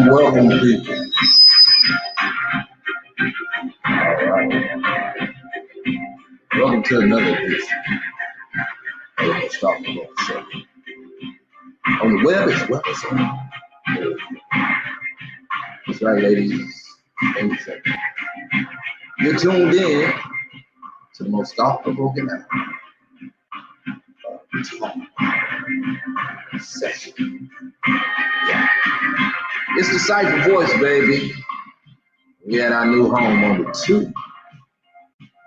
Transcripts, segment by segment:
Welcome, people. All right. Welcome to another edition of the Unstoppable Show. On the web as well as on. That's right, ladies and gentlemen. You're tuned in to the most thought-provoking session. Yeah. It's the Cypher Voice, baby. We had our new home on the tube.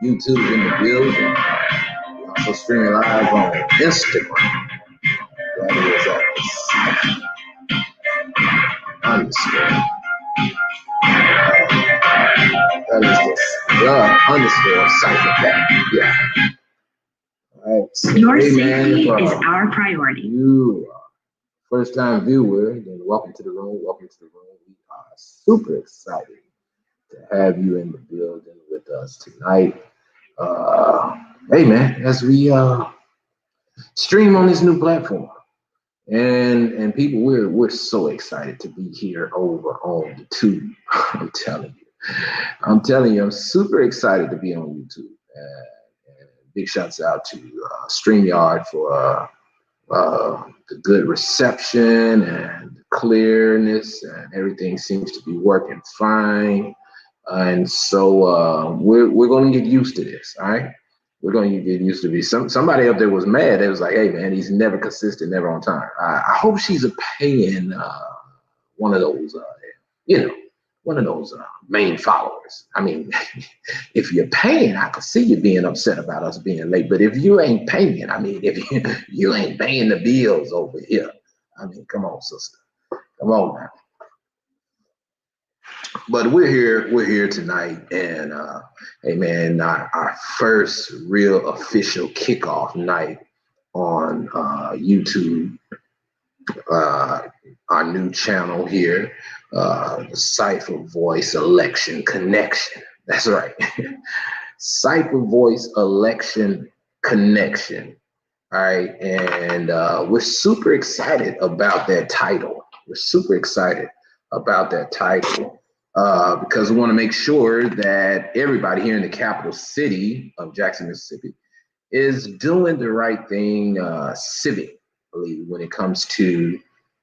YouTube's in the building. We also streaming live on Instagram. That is at underscore. That is the underscore Cypher. Yeah. All right. So, your safety is our priority. You first time viewer, then welcome to the room. Welcome to the room. We are super excited to have you in the building with us tonight. Hey man, as we stream on this new platform, and people, we're so excited to be here over on the tube. I'm telling you, I'm super excited to be on YouTube. And big shouts out to StreamYard for the good reception and clearness, and everything seems to be working fine. And so we're going to get used to this, all right? We're going to get used to this. Somebody up there was mad. They was like, hey, man, he's never consistent, never on time. I hope she's paying one of those, one of those main followers. I mean, if you're paying, I could see you being upset about us being late. But if you ain't paying, I mean, if you ain't paying the bills over here, I mean, come on, sister. Come on now. But we're here tonight, and hey man, our first real official kickoff night on YouTube, our new channel here, the Cypher Voice Election Connection. That's right, Cypher Voice Election Connection. All right, and we're super excited about that title. We're super excited about that title. Because we want to make sure that everybody here in the capital city of Jackson, Mississippi, is doing the right thing civically when it comes to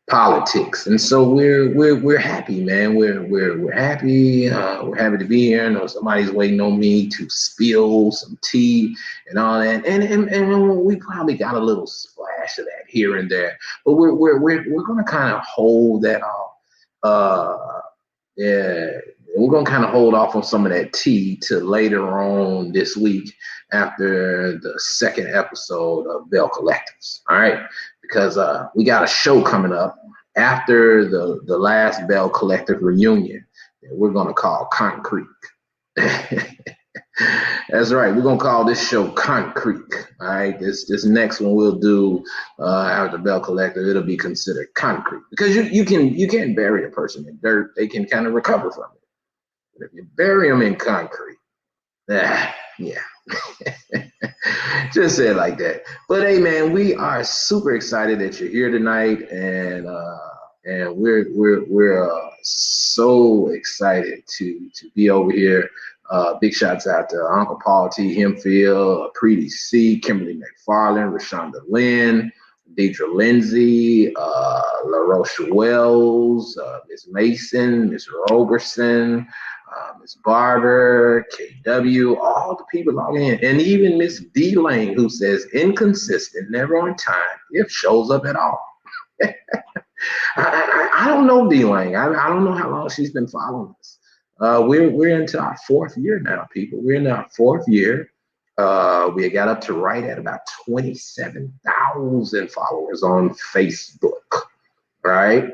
politics. And so we're happy, man. We're happy. We're happy to be here. I know somebody's waiting on me to spill some tea and all that. And we probably got a little splash of that here and there. But we're gonna kind of hold that off. Yeah, we're gonna kind of hold off on some of that tea to later on this week after the second episode of Bell Collectives. All right, because we got a show coming up after the last Bell Collective reunion that we're gonna call Concrete. That's right. We're gonna call this show Concrete. All right. This next one we'll do after Bell Collective. It'll be considered concrete because you can't bury a person in dirt. They can kind of recover from it. But if you bury them in concrete, yeah. Just say it like that. But hey, man, we are super excited that you're here tonight, and we're so excited to be over here. Big shouts out to Uncle Paul T. Hempfield, Preeti C., Kimberly McFarland, Rashonda Lynn, Deidre Lindsay, LaRoche Wells, Miss Mason, Miss Roberson, Miss Barber, KW, all the people logging in, and even Miss D. Lane, who says inconsistent, never on time, if shows up at all. I don't know D. Lane. I don't know how long she's been following us. We're into our fourth year now, people. We're in our fourth year. We got up to right at about 27,000 followers on Facebook, right?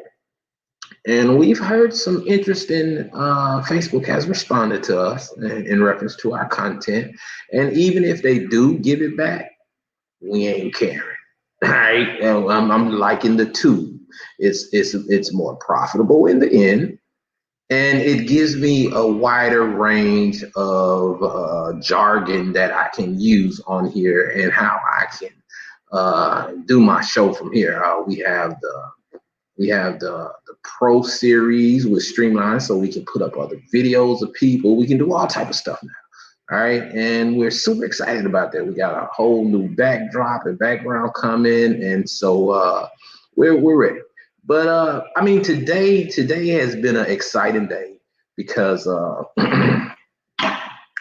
And we've heard some interesting. Facebook has responded to us in reference to our content, and even if they do give it back, we ain't caring. Right? I'm liking the two. It's more profitable in the end, and it gives me a wider range of jargon that I can use on here and how I can do my show from here. We have the Pro series with Streamline, so we can put up other videos of people. We can do all type of stuff now. All right, and we're super excited about that. We got a whole new backdrop and background coming, and so we're ready. But I mean, today has been an exciting day because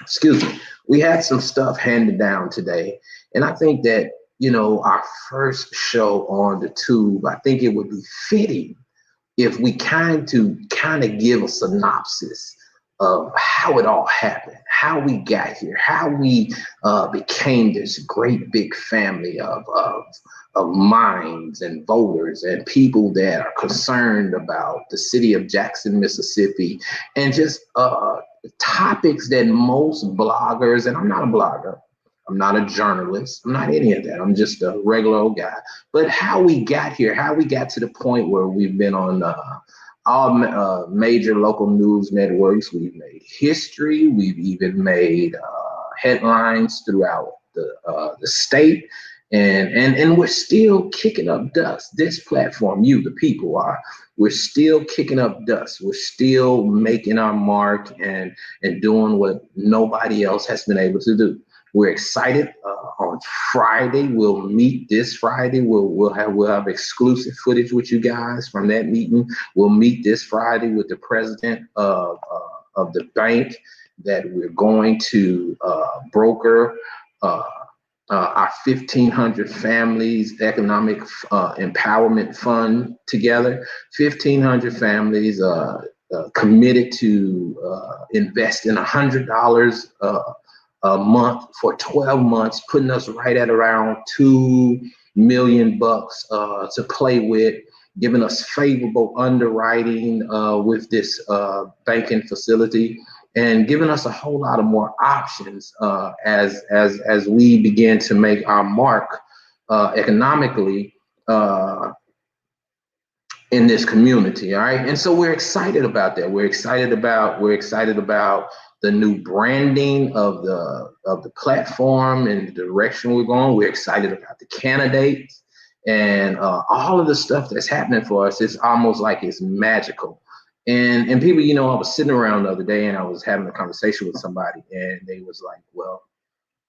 excuse me, we had some stuff handed down today, and I think that our first show on the tube, I think it would be fitting if we kind of give a synopsis of how it all happened, how we got here, how we became this great big family of minds and voters and people that are concerned about the city of Jackson, Mississippi, and just topics that most bloggers, and I'm not a blogger, I'm not a journalist, I'm not any of that, I'm just a regular old guy, but how we got here, how we got to the point where we've been on all major local news networks. We've made history. We've even made headlines throughout the state, and we're still kicking up dust. This platform, you, the people, are. We're still kicking up dust. We're still making our mark and doing what nobody else has been able to do. We're excited. On Friday, we'll meet this Friday. We'll have exclusive footage with you guys from that meeting. We'll meet this Friday with the president of the bank that we're going to broker our 1,500 families economic empowerment fund together. 1,500 families committed to invest in $100 a month for 12 months, putting us right at around $2 million to play with, giving us favorable underwriting with this banking facility, and giving us a whole lot of more options as we begin to make our mark economically in this community. All right, and so we're excited about that. We're excited about the new branding of the platform and the direction we're going. We're excited about the candidates and all of the stuff that's happening for us. It's almost like it's magical. And people, I was sitting around the other day and I was having a conversation with somebody, and they was like, "Well,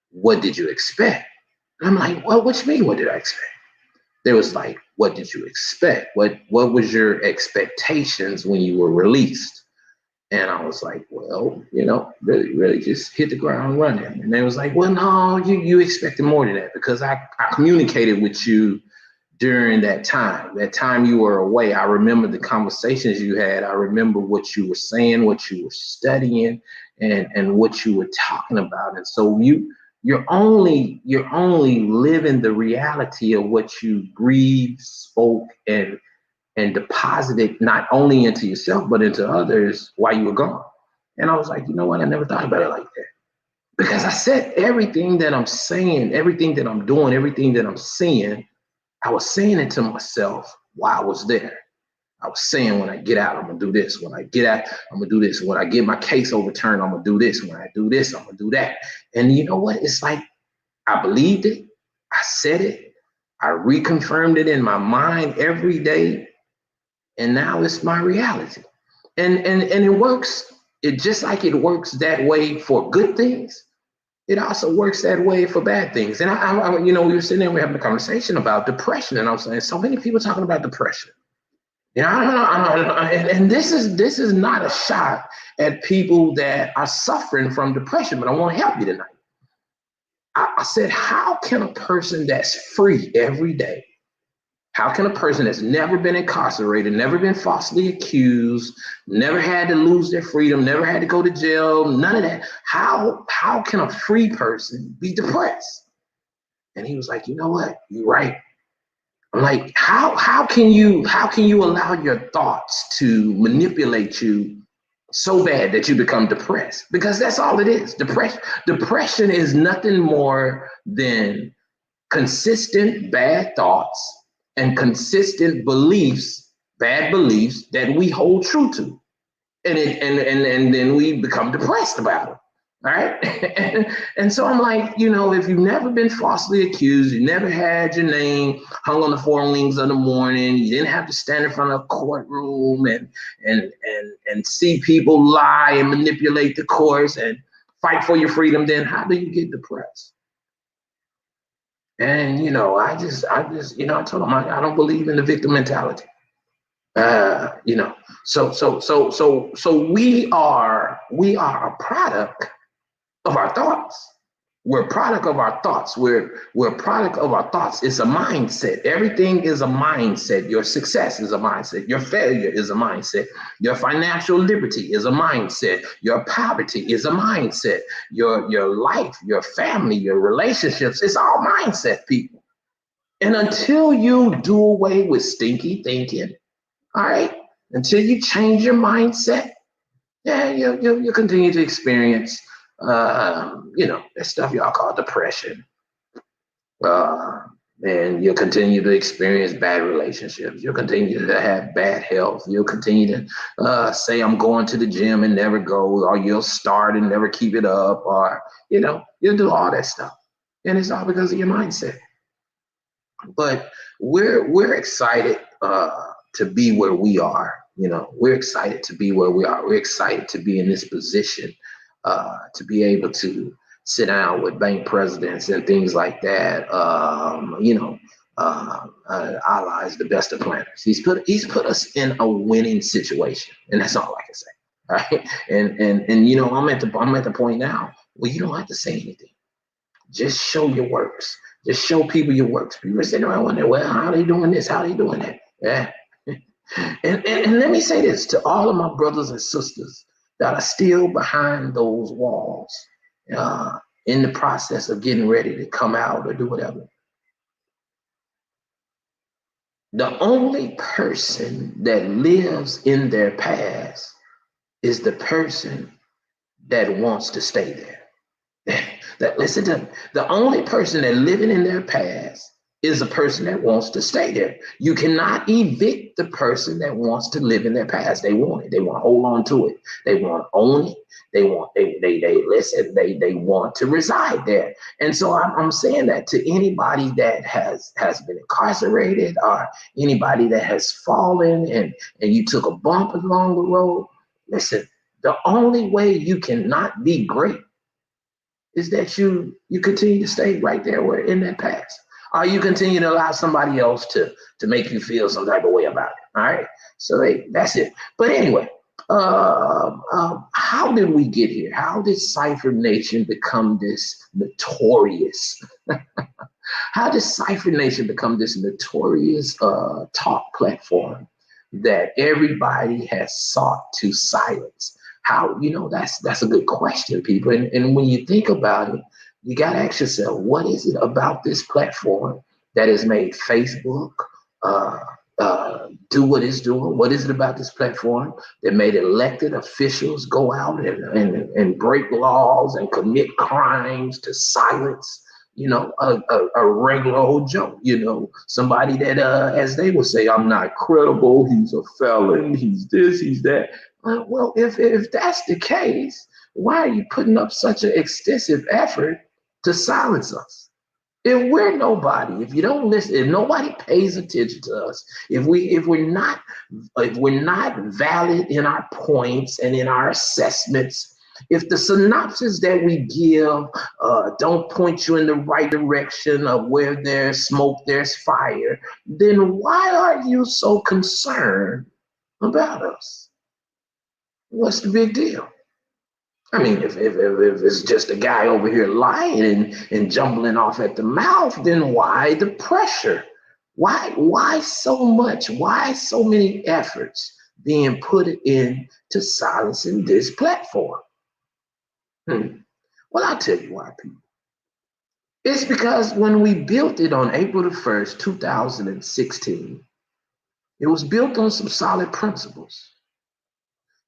what did you expect?" And I'm like, "Well, what you mean? What did I expect?" They was like, "What did you expect? What was your expectations when you were released?" And I was like, "Well, really, really just hit the ground running." And they was like, "Well, no, you expected more than that, because I communicated with you during that time you were away. I remember the conversations you had. I remember what you were saying, what you were studying, and what you were talking about. And so you're only living the reality of what you breathed, spoke, and deposited not only into yourself, but into others while you were gone." And I was like, you know what? I never thought about it like that. Because I said everything that I'm saying, everything that I'm doing, everything that I'm seeing, I was saying it to myself while I was there. I was saying, when I get out, I'm gonna do this. When I get out, I'm gonna do this. When I get my case overturned, I'm gonna do this. When I do this, I'm gonna do that. And you know what? It's like I believed it. I said it. I reconfirmed it in my mind every day. And now it's my reality. And it works. It just like it works that way for good things, it also works that way for bad things. And I we were sitting there, we were having a conversation about depression, and I'm saying, so many people talking about depression. And this is not a shot at people that are suffering from depression, but I want to help you tonight. I said, how can a person that's free every day, How can a person that's never been incarcerated, never been falsely accused, never had to lose their freedom, never had to go to jail, none of that, how can a free person be depressed? And he was like, you know what? You're right. I'm like, how can you allow your thoughts to manipulate you so bad that you become depressed? Because that's all it is. Depression is nothing more than consistent bad thoughts and consistent beliefs, bad beliefs that we hold true to. And then we become depressed about it. All right. And so I'm like, if you've never been falsely accused, you never had your name hung on the four wings of the morning, you didn't have to stand in front of a courtroom and see people lie and manipulate the courts and fight for your freedom, then how do you get depressed? And I told him I don't believe in the victim mentality. So we are a product of our thoughts. We're a product of our thoughts. We're a product of our thoughts. It's a mindset. Everything is a mindset. Your success is a mindset. Your failure is a mindset. Your financial liberty is a mindset. Your poverty is a mindset. Your life, your family, your relationships, it's all mindset, people. And until you do away with stinky thinking, all right, until you change your mindset, yeah, you'll continue to experience, that stuff y'all call depression. Uh, and you'll continue to experience bad relationships. You'll continue to have bad health. You'll continue to say, I'm going to the gym and never go, or you'll start and never keep it up, or, you'll do all that stuff. And it's all because of your mindset. But we're excited to be where we are. We're excited to be where we are. We're excited to be in this position, to be able to sit down with bank presidents and things like that. Allah is the best of planners. He's put us in a winning situation, and that's all I can say. All right, and I'm at the point now where you don't have to say anything. Just show your works. Just show people your works. People are sitting around wondering, well, how are they doing this? How are they doing that? Yeah. And let me say this to all of my brothers and sisters that are still behind those walls, in the process of getting ready to come out or do whatever. The only person that lives in their past is the person that wants to stay there. Listen to me. The only person that living in their past is a person that wants to stay there. You cannot evict the person that wants to live in their past. They want it. They want to hold on to it. They want to own it. They want to reside there. And so I'm saying that to anybody that has been incarcerated, or anybody that has fallen and you took a bump along the road. Listen, the only way you cannot be great is that you continue to stay right there where in that past. Or you continue to allow somebody else to make you feel some type of way about it. All right. So that's it. But anyway, how did we get here? How did Cypher Nation become this notorious? How did Cypher Nation become this notorious talk platform that everybody has sought to silence? How, that's a good question, people. And when you think about it, you got to ask yourself, what is it about this platform that has made Facebook do what it's doing? What is it about this platform that made elected officials go out and break laws and commit crimes to silence, a regular old Joe, somebody that, as they would say, I'm not credible, he's a felon, he's this, he's that. Well, if that's the case, why are you putting up such an extensive effort to silence us? If we're nobody, if you don't listen, if nobody pays attention to us, if we're not valid in our points and in our assessments, if the synopsis that we give don't point you in the right direction of where there's smoke, there's fire, then why are you so concerned about us? What's the big deal? I mean, if it's just a guy over here lying and jumbling off at the mouth, then why the pressure? Why so much? Why so many efforts being put in to silencing this platform? Well, I'll tell you why, people. It's because when we built it on April the 1st, 2016, it was built on some solid principles.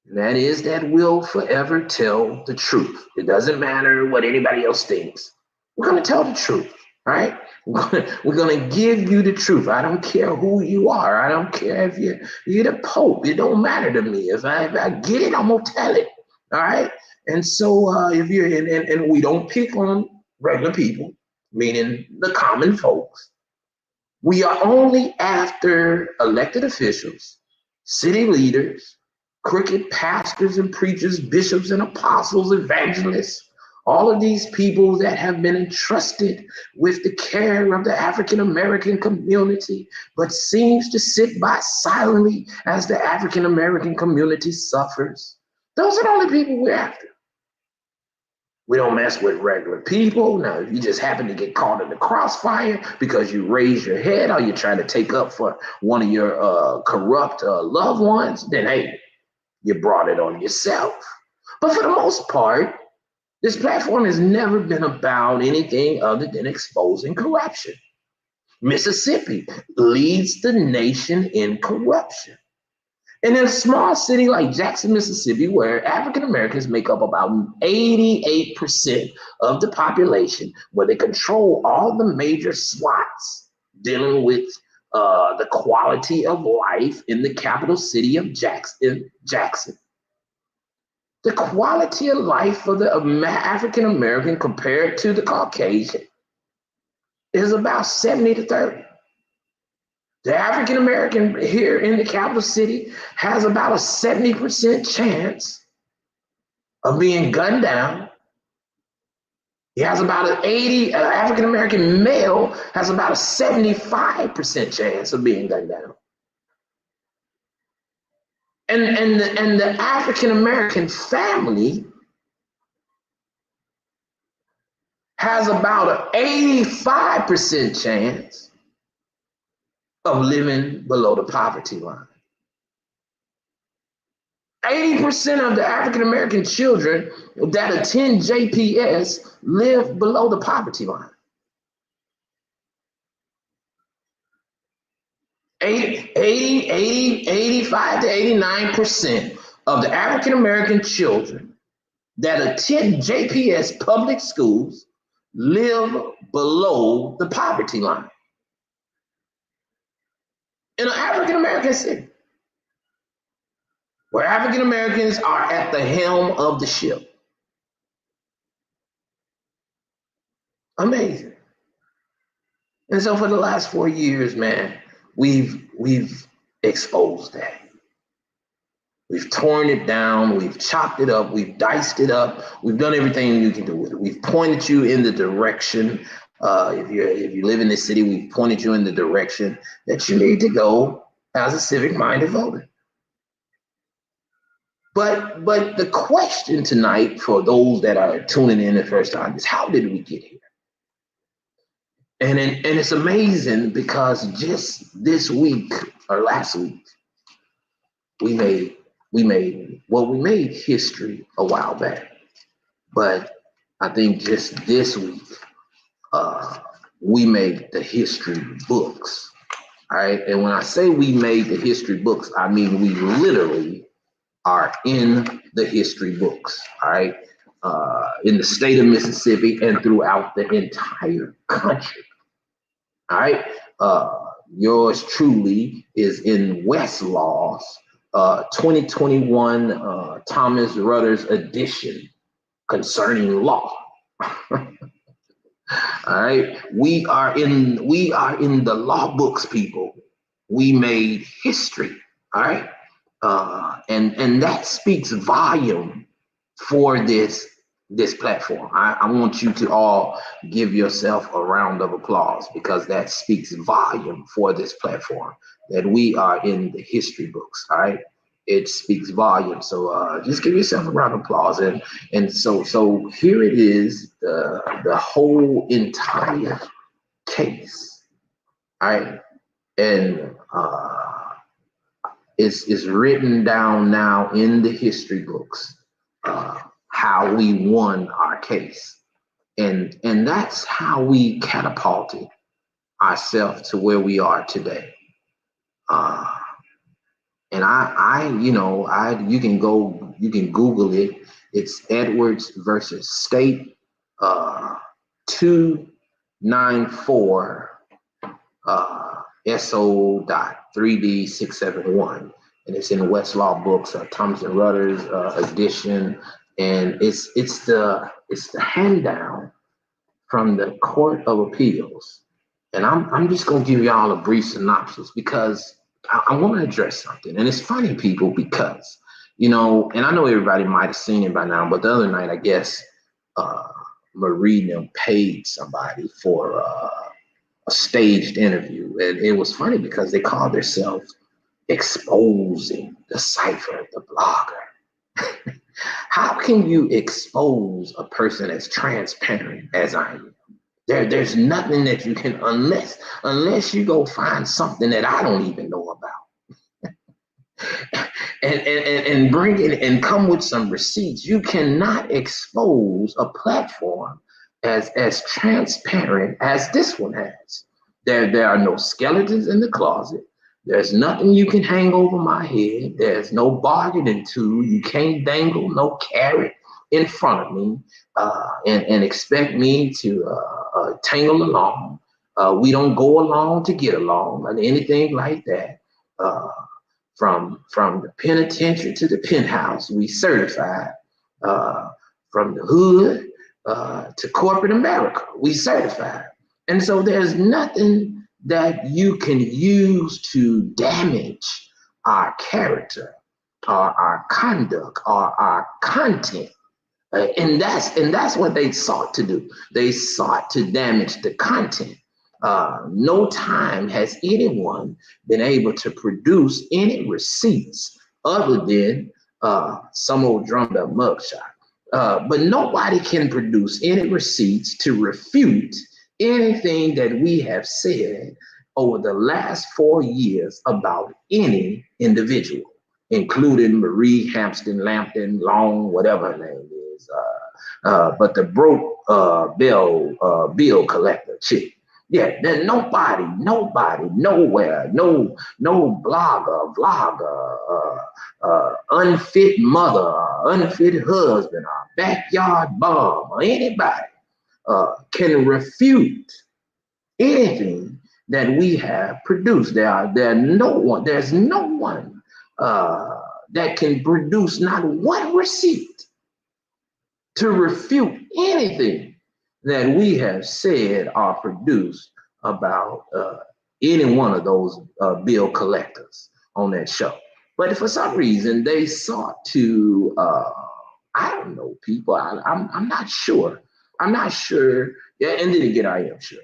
And that is that we'll forever tell the truth. It doesn't matter what anybody else thinks. We're going to tell the truth, right? We're gonna give you the truth. I don't care who you are. I don't care if you're the Pope. It don't matter to me. If I get it, I'm gonna tell it. All right. And so if you're and we don't pick on regular people, meaning the common folks. We are only after elected officials, city leaders, crooked pastors and preachers, bishops and apostles, evangelists, all of these people that have been entrusted with the care of the African American community, but seems to sit by silently as the African American community suffers. Those are the only people we're after. We don't mess with regular people. Now, if you just happen to get caught in the crossfire because you raise your head or you're trying to take up for one of your corrupt loved ones, then hey, you brought it on yourself. But for the most part, this platform has never been about anything other than exposing corruption. Mississippi leads the nation in corruption. And in a small city like Jackson, Mississippi, where African Americans make up about 88% of the population, where they control all the major slots dealing with the quality of life in the capital city of Jackson. The quality of life for the African American compared to the Caucasian is about 70 to 30. The African American here in the capital city has about a 70% chance of being gunned down. He has about an 80, African American male has about a 75% chance of being gunned down. And the African American family has about an 85% chance of living below the poverty line. 80% of the African American children that attend JPS live below the poverty line. 85 to 89% of the African American children that attend JPS public schools live below the poverty line. In an African American city, where African Americans are at the helm of the ship. Amazing. And so for the last 4 years, man, we've exposed that. We've torn it down, we've chopped it up, we've diced it up, we've done everything you can do with it. We've pointed you in the direction, if you live in this city, we've pointed you in the direction that you need to go as a civic-minded voter. But the question tonight for those that are tuning in the first time is, how did we get here? And it's amazing because just this week or last week, we made history a while back. But I think just this week, we made the history books. All right. And when I say we made the history books, I mean we literally are in the history books, all right, in the state of Mississippi and throughout the entire country, all right. Yours truly is in Westlaw's 2021 Thomas Rutter's edition concerning law. All right, we are in the law books, people. We made history, all right. And that speaks volume for this platform. I want you to all give yourself a round of applause because that speaks volume for this platform, that we are in the history books, all right? It speaks volume. So just give yourself a round of applause. And so here it is, the whole entire case, all right? And it's written down now in the history books, how we won our case. And that's how we catapulted ourselves to where we are today. Uh, and you can Google it. It's Edwards versus State, 294 SO.3D671, and it's in Westlaw Books, Thompson Rutter's edition, and it's the hand down from the Court of Appeals. And I'm just gonna give y'all a brief synopsis because I want to address something. And it's funny, people, because and I know everybody might have seen it by now, but the other night, I guess uh Marie and them paid somebody for a staged interview. And it was funny because they called themselves Exposing the Cipher, the blogger. How can you expose a person as transparent as I am? There's nothing that you can, unless you go find something that I don't even know about, and bring it and come with some receipts. You cannot expose a platform as transparent as this one has. There are no skeletons in the closet. There's nothing you can hang over my head. There's no bargaining tool. You can't dangle no carrot in front of me and expect me to tangle along. We don't go along to get along or anything like that. Uh, from the penitentiary to the penthouse, we certified. Uh, from the hood to corporate America, we certified. And so there's nothing that you can use to damage our character, or our conduct, or our content. And that's what they sought to do. They sought to damage the content. No time has anyone been able to produce any receipts other than some old drummed up mugshot. But nobody can produce any receipts to refute anything that we have said over the last 4 years about any individual, including Marie Hampton, Lampton, Long, whatever her name is. But the broke bill collector chick. Yeah, there's nobody, nowhere, no blogger, vlogger, unfit mother, unfit husband, or backyard bum, or anybody can refute anything that we have produced. There's no one that can produce not one receipt to refute anything that we have said or produced about any one of those bill collectors on that show. But for some reason, they sought to, I don't know, people, I'm not sure. I'm not sure. Yeah, and then again, I am sure,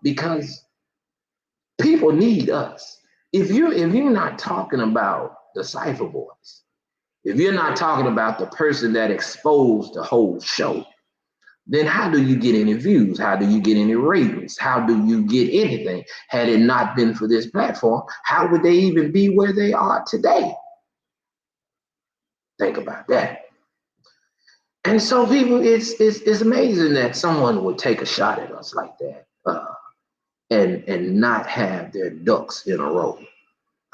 because people need us. If you're not talking about the cipher voice, if you're not talking about the person that exposed the whole show, then how do you get any views? How do you get any ratings? How do you get anything? Had it not been for this platform, how would they even be where they are today? Think about that. And so, people, it's amazing that someone would take a shot at us like that, and not have their ducks in a row.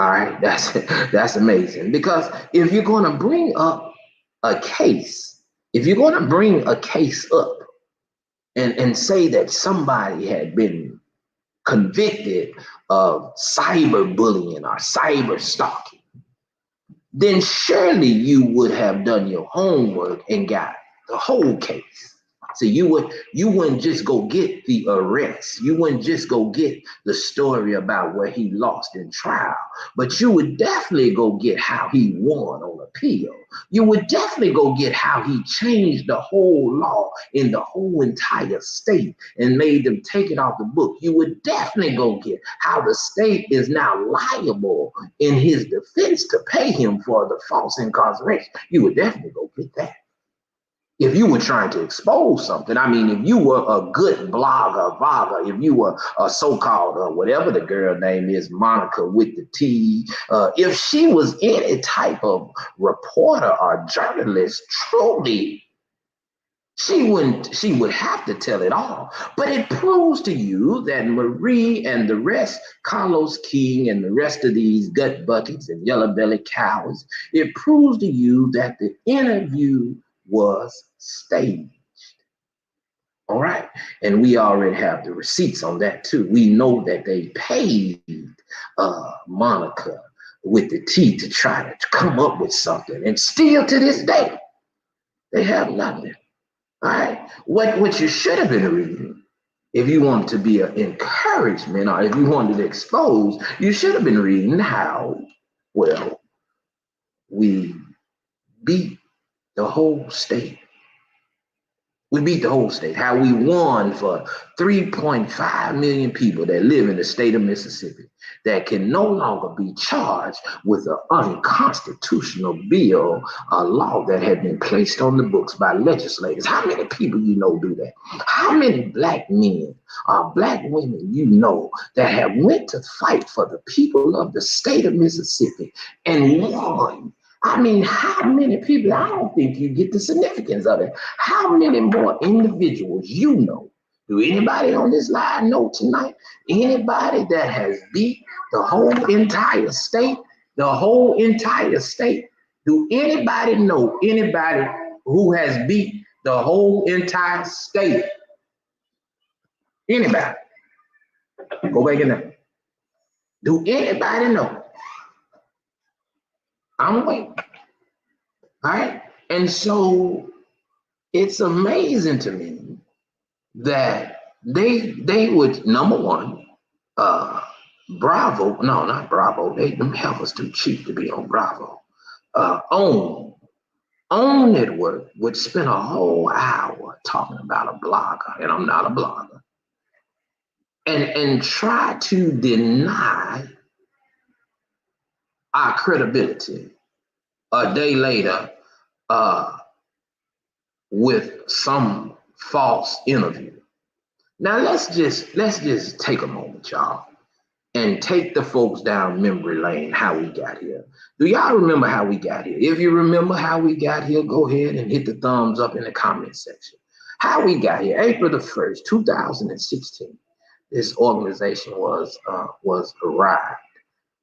All right, that's amazing. Because if you're going to bring up a case, if you're going to bring a case up and say that somebody had been convicted of cyberbullying or cyber stalking, then surely you would have done your homework and got the whole case. So you wouldn't just go get the arrest. You wouldn't just go get the story about where he lost in trial, but you would definitely go get how he won on appeal. You would definitely go get how he changed the whole law in the whole entire state and made them take it off the book. You would definitely go get how the state is now liable in his defense to pay him for the false incarceration. You would definitely go get that. If you were trying to expose something, I mean, if you were a good vlogger, if you were a so-called, whatever the girl name is, Monica with the T, if she was any type of reporter or journalist, truly, she would have to tell it all. But it proves to you that Marie and the rest, Carlos King and the rest of these gut buckets and yellow belly cows, it proves to you that the interview was staged. All right. And we already have the receipts on that too. We know that they paid Monica with the T to try to come up with something. And still to this day, they have nothing. All right. What you should have been reading, if you wanted to be an encouragement or if you wanted to expose, you should have been reading how, well, we beat the whole state. We beat the whole state. How we won for 3.5 million people that live in the state of Mississippi that can no longer be charged with an unconstitutional bill, a law that had been placed on the books by legislators. How many people you know do that? How many black men or black women you know that have went to fight for the people of the state of Mississippi and won? I mean, how many people, I don't think you get the significance of it. How many more individuals you know? Do anybody on this line know tonight? Anybody that has beat the whole entire state? The whole entire state? Do anybody know anybody who has beat the whole entire state? Anybody? Go back in there. Do anybody know? I'm waiting. All right. And so it's amazing to me that they would, number one, Bravo, no, not Bravo, them heifers too cheap to be on Bravo. OWN Network would spend a whole hour talking about a blogger, and I'm not a blogger, and try to deny our credibility a day later with some false interview. Now let's just take a moment, y'all, and take the folks down memory lane how we got here. Do y'all remember how we got here? If you remember how we got here, go ahead and hit the thumbs up in the comment section. How we got here, April the 1st, 2016, this organization was arrived.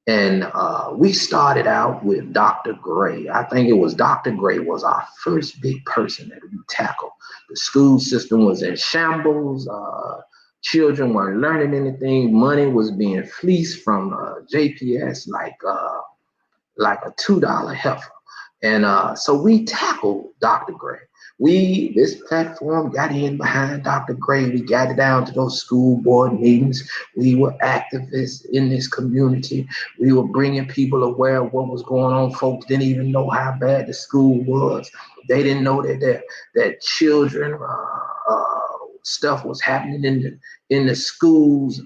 And we started out with Dr. Gray. I think it was Dr. Gray was our first big person that we tackled. The school system was in shambles. Children weren't learning anything. Money was being fleeced from JPS like a $2 heifer. And so we tackled Dr. Gray. This platform got in behind Dr. Gray. We got it down to those school board meetings. We were activists in this community. We were bringing people aware of what was going on. Folks didn't even know how bad the school was. They didn't know that children, stuff was happening in the schools.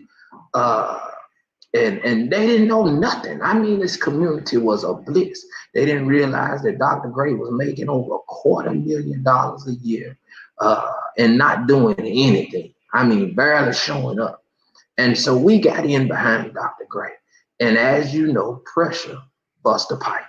And they didn't know nothing. I mean, this community was a bliss. They didn't realize that Dr. Gray was making over $250,000 a year and not doing anything. I mean, barely showing up. And so we got in behind Dr. Gray. And as you know, pressure bust a pipe.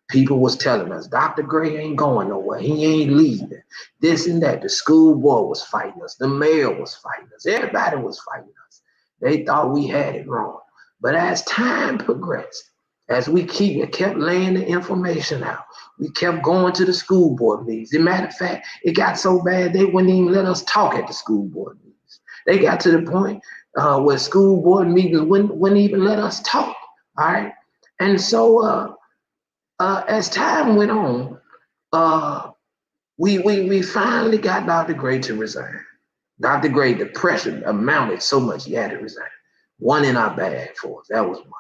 People was telling us, Dr. Gray ain't going nowhere. He ain't leaving. This and that. The school board was fighting us. The mayor was fighting us. Everybody was fighting us. They thought we had it wrong. But as time progressed, as we kept laying the information out, we kept going to the school board meetings. As a matter of fact, it got so bad they wouldn't even let us talk at the school board meetings. They got to the point where school board meetings wouldn't even let us talk. All right. And so as time went on, we finally got Dr. Gray to resign. Dr. Gray, the pressure amounted so much he had to resign. One in our bag for us. That was one.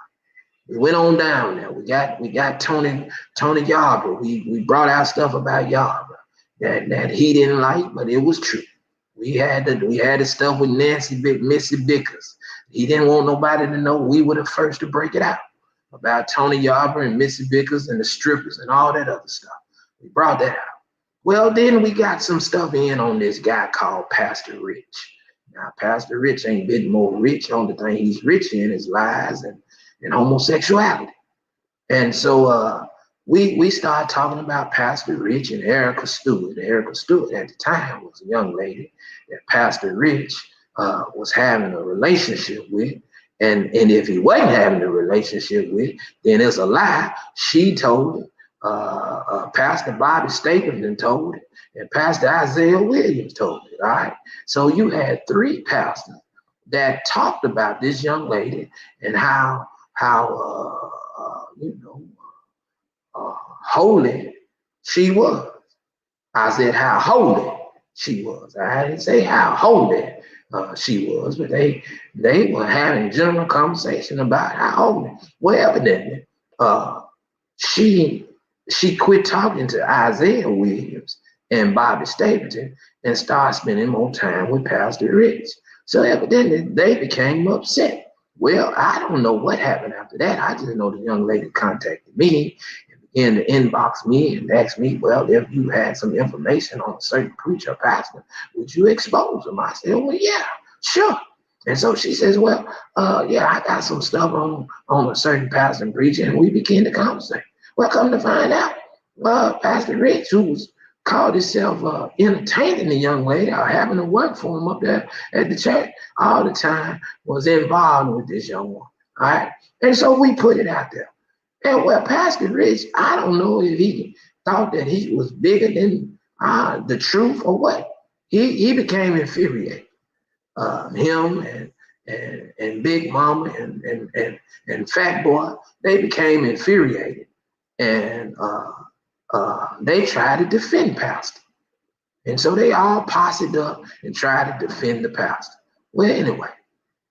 We went on down there. We got Tony Yarbrough. We brought out stuff about Yarbrough that he didn't like, but it was true. We had the stuff with Missy Vickers. He didn't want nobody to know. We were the first to break it out about Tony Yarbrough and Missy Vickers and the strippers and all that other stuff. We brought that out. Well, then we got some stuff in on this guy called Pastor Rich. Now, Pastor Rich ain't been more rich. Only thing he's rich in is lies and homosexuality. And so we started talking about Pastor Rich and Erica Stewart. Erica Stewart at the time was a young lady that Pastor Rich was having a relationship with. And if he wasn't having a relationship with, then it's a lie. She told it. Pastor Bobby Stapleton told it, and Pastor Isaiah Williams told it. All right. So you had three pastors that talked about this young lady and how holy she was. I said how holy she was. I didn't say how holy she was, but they were having general conversation about how holy. Well, evidently, she quit talking to Isaiah Williams and Bobby Stapleton and started spending more time with Pastor Rich. So evidently they became upset. Well, I don't know what happened after that. I just know the young lady contacted me and began to inbox me and ask me, well, if you had some information on a certain preacher or pastor, would you expose them? I said, well, yeah, sure. And so she says, well, yeah, I got some stuff on a certain pastor and preacher, and we began to conversate. Well, come to find out, Pastor Rich, who was called himself entertaining the young lady or having to work for him up there at the church all the time, was involved with this young woman. All right. And so we put it out there. And well, Pastor Rich, I don't know if he thought that he was bigger than the truth or what. He became infuriated. Him and Big Mama and Fat Boy, they became infuriated. And they tried to defend Pastor. And so they all posseed up and tried to defend the pastor. Well, anyway,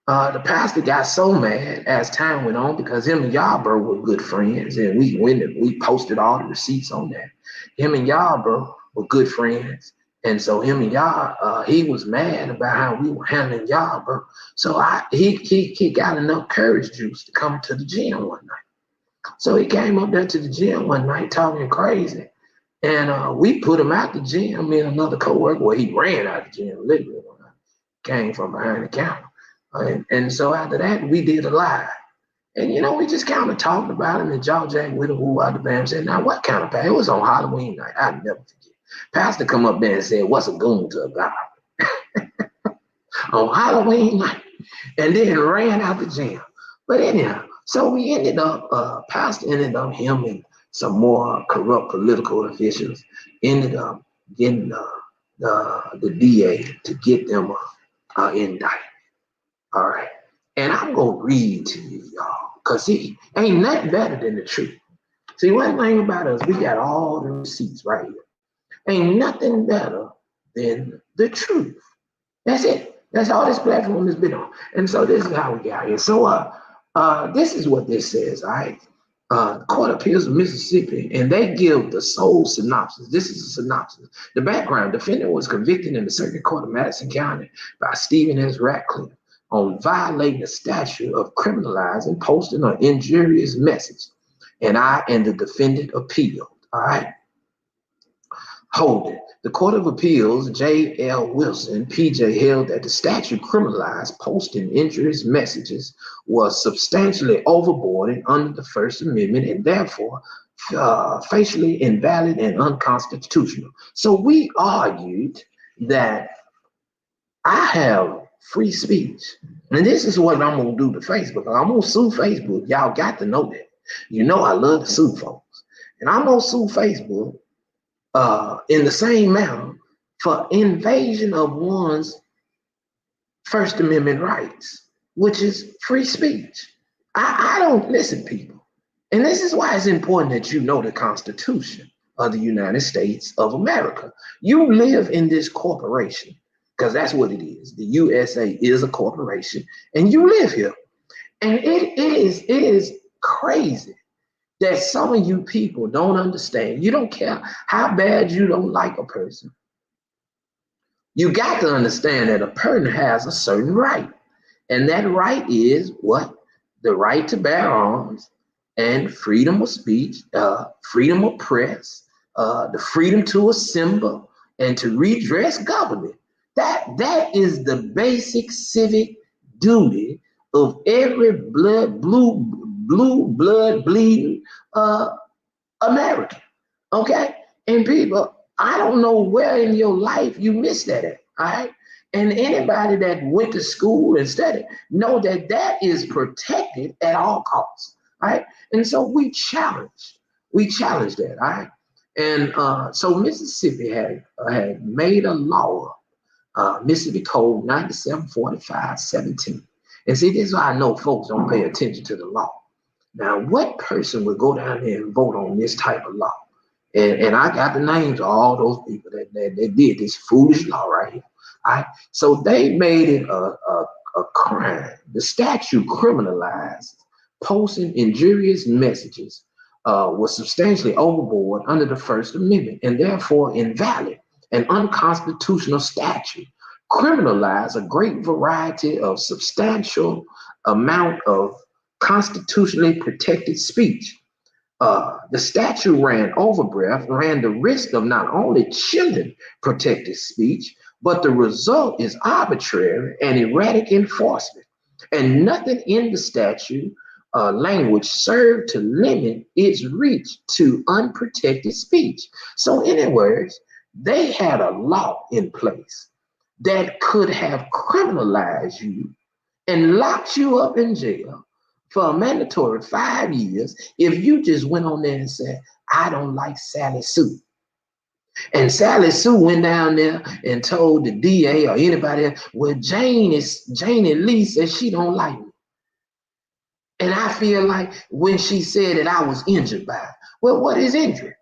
the pastor got so mad as time went on because him and Yarborough were good friends, and we posted all the receipts on that. Him and Yarborough were good friends, and so him and he was mad about how we were handling Yarborough. So he got enough courage juice to come to the gym one night. So he came up there to the gym one night talking crazy. And we put him out the gym, me and another coworker. Well, he ran out the gym literally when I came from behind the counter. And so after that, we did a live. And, we just kind of talked about him and Jaw Jack with him, who out the band said, now what kind of pastor? It was on Halloween night. I'll never forget. Pastor come up there and said, what's a goon to a god? On Halloween night. And then ran out the gym. But anyhow, so we ended up, Pastor ended up, him and some more corrupt political officials ended up getting the DA to get them indicted. All right. And I'm going to read to you, y'all, because he ain't nothing better than the truth. See, one thing about us, we got all the receipts right here. Ain't nothing better than the truth. That's it. That's all this platform has been on. And so this is how we got here. So this is what this says, all right? Court of Appeals of Mississippi, and they give the sole synopsis. This is a synopsis. The background: defendant was convicted in the Circuit Court of Madison County by Stephen S. Ratcliffe on violating the statute of criminalizing posting an injurious message. And the defendant appealed. All right. Hold it. The Court of Appeals, J.L. Wilson, PJ, held that the statute criminalized posting injurious messages was substantially overboard under the First Amendment and therefore facially invalid and unconstitutional. So we argued that I have free speech. And this is what I'm going to do to Facebook. I'm going to sue Facebook. Y'all got to know that. I love to sue folks. And I'm going to sue Facebook in the same manner for invasion of one's First Amendment rights, which is free speech. I don't listen, people. And this is why it's important that you know the Constitution of the United States of America. You live in this corporation, because that's what it is. The USA is a corporation, and you live here. And it is crazy that some of you people don't understand. You don't care how bad you don't like a person. You got to understand that a person has a certain right. And that right is what? The right to bear arms and freedom of speech, freedom of press, the freedom to assemble and to redress government. That is the basic civic duty of every blue blood bleeding uh, American. Okay? And people, I don't know where in your life you missed that at. All right. And anybody that went to school and studied know that that is protected at all costs. Right. And so we challenge that. All right. And so Mississippi had made a law, Mississippi Code 974517. And see, this is why I know folks don't pay attention to the law. Now, what person would go down there and vote on this type of law? And I got the names of all those people that did this foolish law right here. All right. So they made it a crime. The statute criminalized posting injurious messages was substantially overboard under the First Amendment and therefore invalid and unconstitutional statute. Criminalized a great variety of substantial amount of constitutionally protected speech. The statute ran the risk of not only chilling protected speech, but the result is arbitrary and erratic enforcement. And nothing in the statute language served to limit its reach to unprotected speech. So, in other words, they had a law in place that could have criminalized you and locked you up in jail for a mandatory 5 years if you just went on there and said, I don't like Sally Sue. And Sally Sue went down there and told the DA or anybody else, well, Jane at least says she don't like me. And I feel like when she said that I was injured by it. Well, what is injury?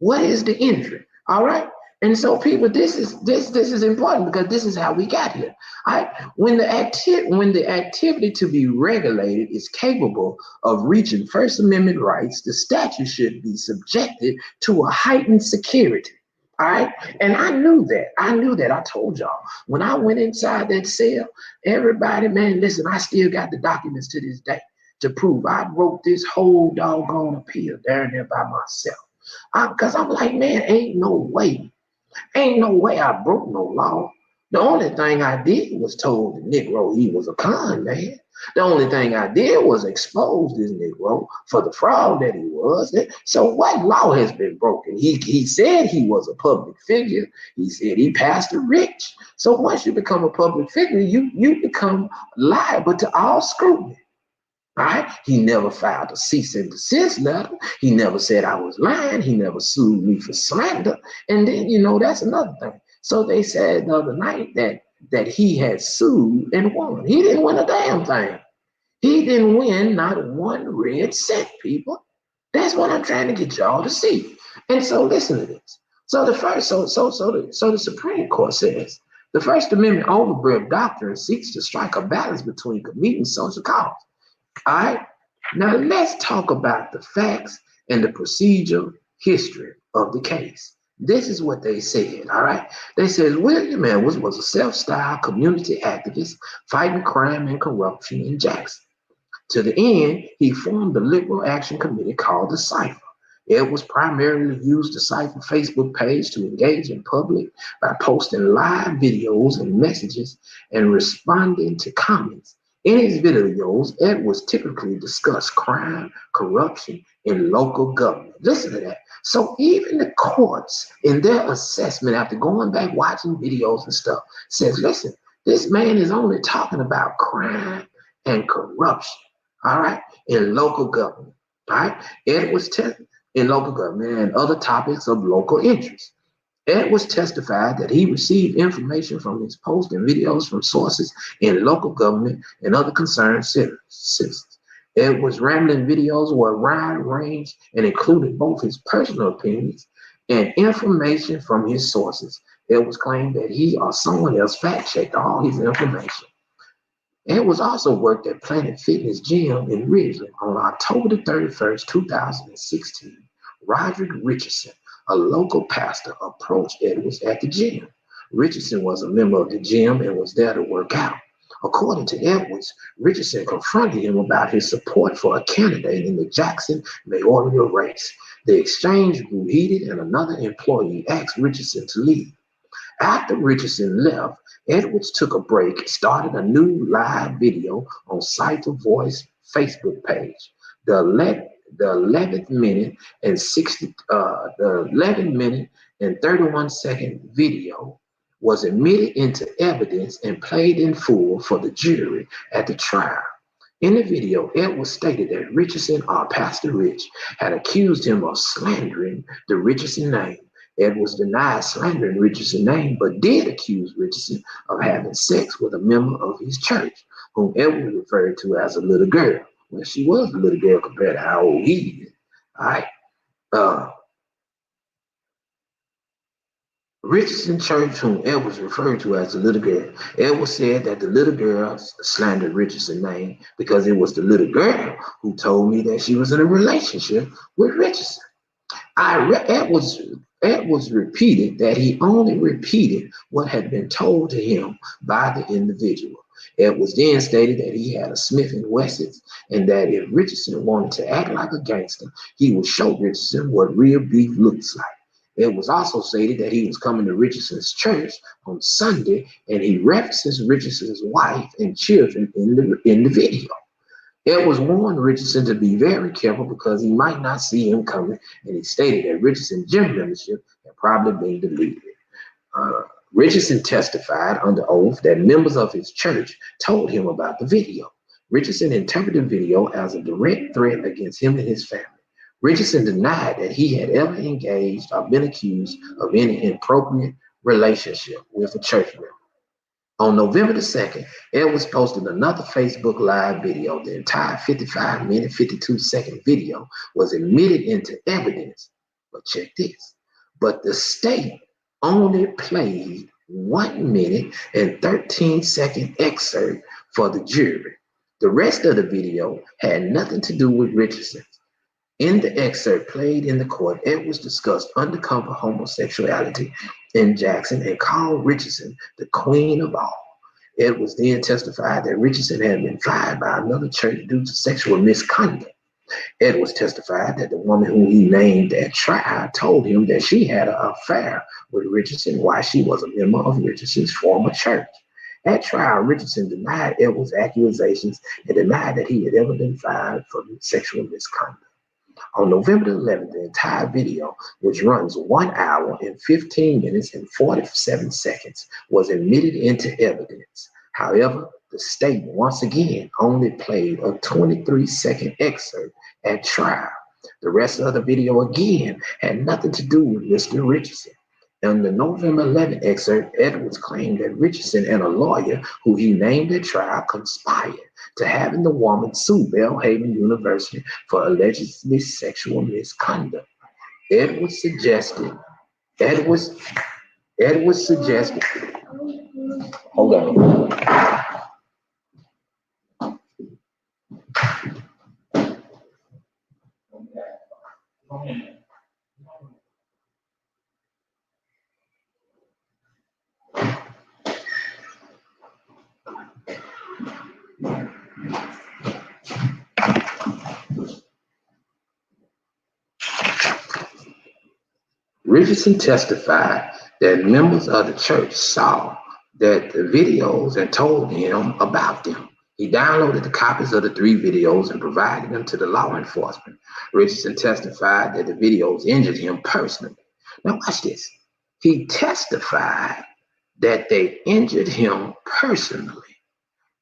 What is the injury? All right. And so, people, this is important because this is how we got here. Right? When the activity to be regulated is capable of reaching First Amendment rights, the statute should be subjected to a heightened security. All right. And I knew that. I told y'all when I went inside that cell, everybody, man, listen, I still got the documents to this day to prove I wrote this whole doggone appeal down there by myself. Because I'm like, man, ain't no way I broke no law. The only thing I did was told the Negro he was a con man. The only thing I did was expose this Negro for the fraud that he was. So what law has been broken? He said he was a public figure. He said he passed the rich. So once you become a public figure, you become liable to all scrutiny. Right? He never filed a cease and desist letter. He never said I was lying. He never sued me for slander. And then, that's another thing. So they said the other night that he had sued and won. He didn't win a damn thing. He didn't win not one red cent, people. That's what I'm trying to get y'all to see. And so listen to this. So the Supreme Court says the First Amendment overbred doctrine seeks to strike a balance between competing social cause. All right. Now let's talk about the facts and the procedural history of the case. This is what they said. All right. They said William Edwards was a self-styled community activist fighting crime and corruption in Jackson. To the end, he formed the Liberal Action Committee called the Cipher. Edwards primarily used the Cipher Facebook page to engage in public by posting live videos and messages and responding to comments. In his videos, Edwards typically discussed crime, corruption, and local government. Listen to that. So even the courts, in their assessment, after going back watching videos and stuff, says, listen, this man is only talking about crime and corruption, all right, in local government, all right? Edwards in local government and other topics of local interest. Edwards testified that he received information from his posts and videos from sources in local government and other concerned citizens. Edwards' rambling videos were wide range and included both his personal opinions and information from his sources. Edwards claimed that he or someone else fact-checked all his information. Edwards also worked at Planet Fitness Gym in Ridgeland on October the 31st, 2016. Roderick Richardson, a local pastor, approached Edwards at the gym. Richardson was a member of the gym and was there to work out. According to Edwards, Richardson confronted him about his support for a candidate in the Jackson mayoral race. The exchange grew heated and another employee asked Richardson to leave. After Richardson left, Edwards took a break, started a new live video on Cite a Voice Facebook page. The 11th minute and 31-second video was admitted into evidence and played in full for the jury at the trial. In the video, Edwards stated that Richardson, or Pastor Rich, had accused him of slandering the Richardson name. Edwards denied slandering Richardson's name, but did accuse Richardson of having sex with a member of his church, whom Edwards referred to as a little girl. Well, she was a little girl compared to how old he is. All right. Richardson Church, whom Edwards referred to as the little girl. Edwards said that the little girl slandered Richardson's name because it was the little girl who told me that she was in a relationship with Richardson. Edwards repeated that he only repeated what had been told to him by the individual. Edwards then stated that he had a Smith & Wesson and that if Richardson wanted to act like a gangster, he would show Richardson what real beef looks like. Edwards also stated that he was coming to Richardson's church on Sunday, and he references Richardson's wife and children in the video. Edwards warned Richardson to be very careful because he might not see him coming, and he stated that Richardson's gym membership had probably been deleted. Richardson testified under oath that members of his church told him about the video. Richardson interpreted the video as a direct threat against him and his family. Richardson denied that he had ever engaged or been accused of any inappropriate relationship with a church member. On November the 2nd, Edwards posted another Facebook Live video. The entire 55-minute, 52-second video was admitted into evidence. But check this. But the state only played 1 minute and 13-second excerpt for the jury. The rest of the video had nothing to do with Richardson. In the excerpt played in the court, Edwards discussed undercover homosexuality in Jackson and called Richardson the queen of all. Edwards then testified that Richardson had been fired by another church due to sexual misconduct. Edwards testified that the woman whom he named at trial told him that she had an affair with Richardson while she was a member of Richardson's former church. At trial, Richardson denied Edwards' accusations and denied that he had ever been fired for sexual misconduct. On November 11th, the entire video, which runs 1 hour and 15 minutes and 47 seconds, was admitted into evidence. However, the state once again only played a 23-second excerpt at trial. The rest of the video again had nothing to do with Mr. Richardson. In the November 11th excerpt, Edwards claimed that Richardson and a lawyer who he named at trial conspired to having the woman sue Belhaven University for allegedly sexual misconduct. Edwards suggested, hold on. Richardson testified that members of the church saw that the videos and told him about them. He downloaded the copies of the 3 videos and provided them to the law enforcement. Richardson testified that the videos injured him personally. Now watch this. He testified that they injured him personally,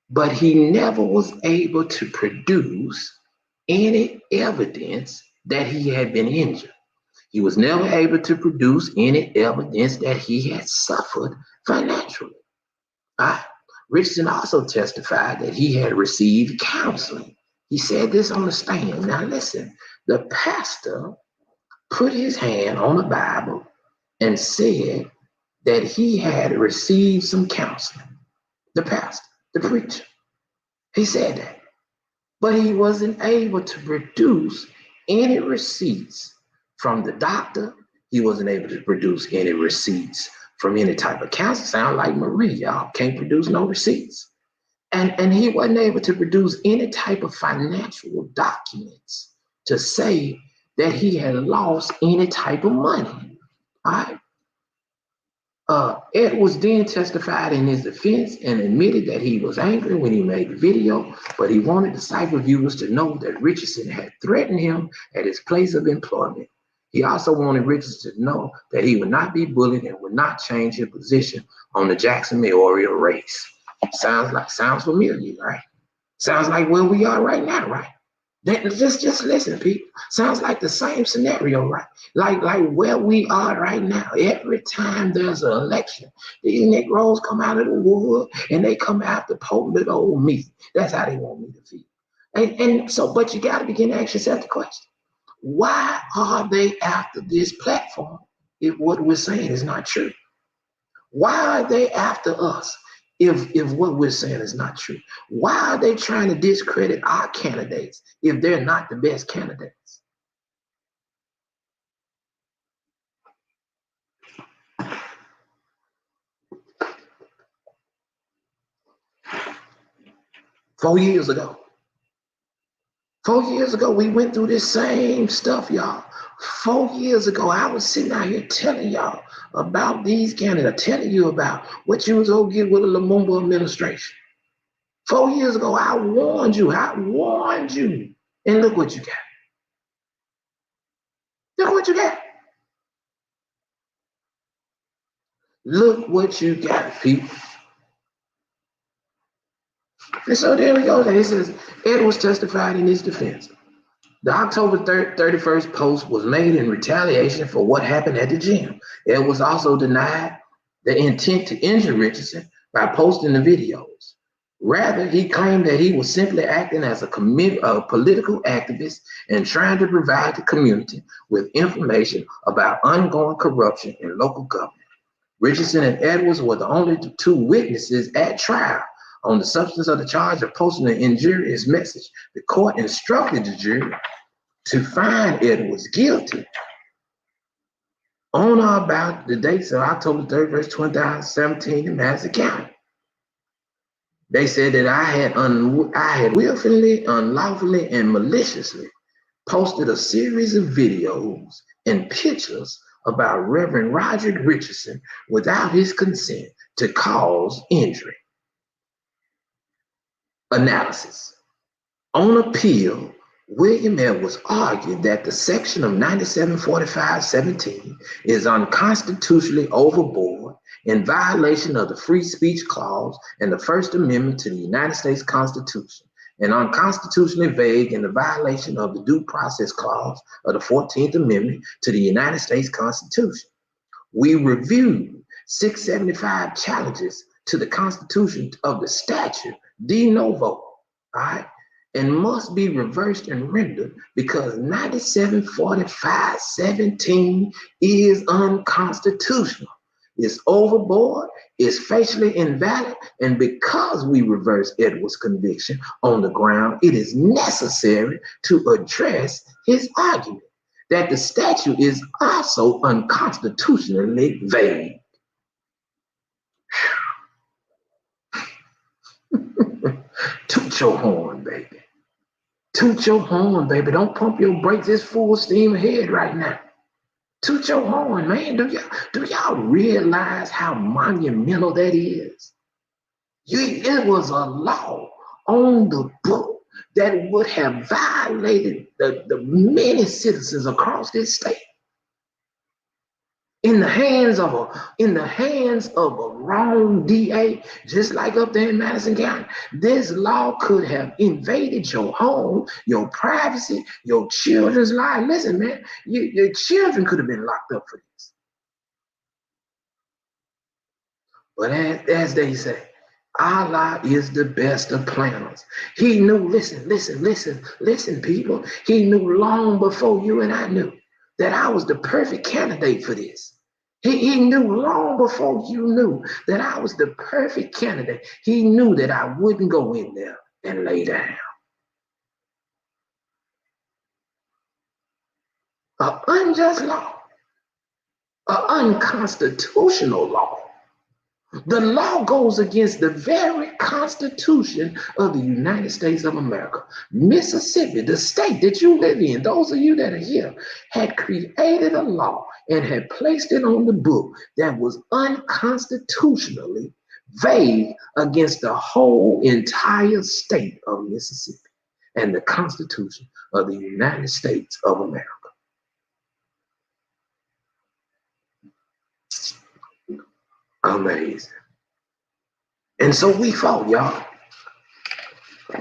but he never was able to produce any evidence that he had been injured. He was never able to produce any evidence that he had suffered financially. Richardson also testified that he had received counseling. He said this on the stand. Now listen, the pastor put his hand on the Bible and said that he had received some counseling. The pastor, the preacher, he said that. But he wasn't able to produce any receipts from the doctor. He wasn't able to produce any receipts from any type of counselor. Sound like Marie, y'all can't produce no receipts. And he wasn't able to produce any type of financial documents to say that he had lost any type of money. All right. Edwards then testified in his defense and admitted that he was angry when he made the video, but he wanted the site reviewers to know that Richardson had threatened him at his place of employment. He also wanted Richardson to know that he would not be bullied and would not change his position on the Jackson mayoral race. Sounds familiar, right? Sounds like where we are right now, right? Just listen, people. Sounds like the same scenario, right? Like where we are right now. Every time there's an election, these Negroes come out of the wood and they come after potent little old me. That's how they want me to feel. And so, but you got to begin to ask yourself the question: why are they after this platform if what we're saying is not true? Why are they after us if what we're saying is not true? Why are they trying to discredit our candidates if they're not the best candidates? Four years ago, we went through this same stuff, y'all. 4 years ago, I was sitting out here telling y'all about these candidates, telling you about what you was going to get with the Lumumba administration. 4 years ago, I warned you. And look what you got. Look what you got. Look what you got, people. And so there we go. It says Edwards testified in his defense. The October 31st post was made in retaliation for what happened at the gym. Edwards also denied the intent to injure Richardson by posting the videos. Rather, he claimed that he was simply acting as a political activist and trying to provide the community with information about ongoing corruption in local government. Richardson and Edwards were the only two witnesses at trial on the substance of the charge of posting an injurious message. The court instructed the jury to find Edwards guilty on or about the dates of October 31st, 2017 in Madison County. They said that I had willfully, unlawfully, and maliciously posted a series of videos and pictures about Reverend Roderick Richardson without his consent to cause injury. Analysis. On appeal, William Edwards argued that the section of 9745-17 is unconstitutionally overboard in violation of the Free Speech Clause and the First Amendment to the United States Constitution, and unconstitutionally vague in the violation of the Due Process Clause of the 14th Amendment to the United States Constitution. We reviewed 675 challenges to the Constitution of the statute de novo, all right, and must be reversed and rendered because 9745-17 is unconstitutional. It's overboard, it's facially invalid, and because we reverse Edwards' conviction on the ground, it is necessary to address his argument that the statute is also unconstitutionally vague. Toot your horn, baby. Toot your horn, baby. Don't pump your brakes. It's full steam ahead right now. Toot your horn, man. Do y'all realize how monumental that is? It was a law on the book that would have violated the many citizens across this state. In the hands of a wrong DA, just like up there in Madison County, this law could have invaded your home, your privacy, your children's life. Listen, man, your children could have been locked up for this. But as they say, Allah is the best of planners. He knew, listen, people. He knew long before you and I knew that I was the perfect candidate for this. He knew long before you knew that I was the perfect candidate. He knew that I wouldn't go in there and lay down. An unjust law, an unconstitutional law, The law goes against the very Constitution of the United States of America. Mississippi, the state that you live in, those of you that are here, had created a law and had placed it on the book that was unconstitutionally vague against the whole entire state of Mississippi and the Constitution of the United States of America. Amazing. And so we fought, y'all.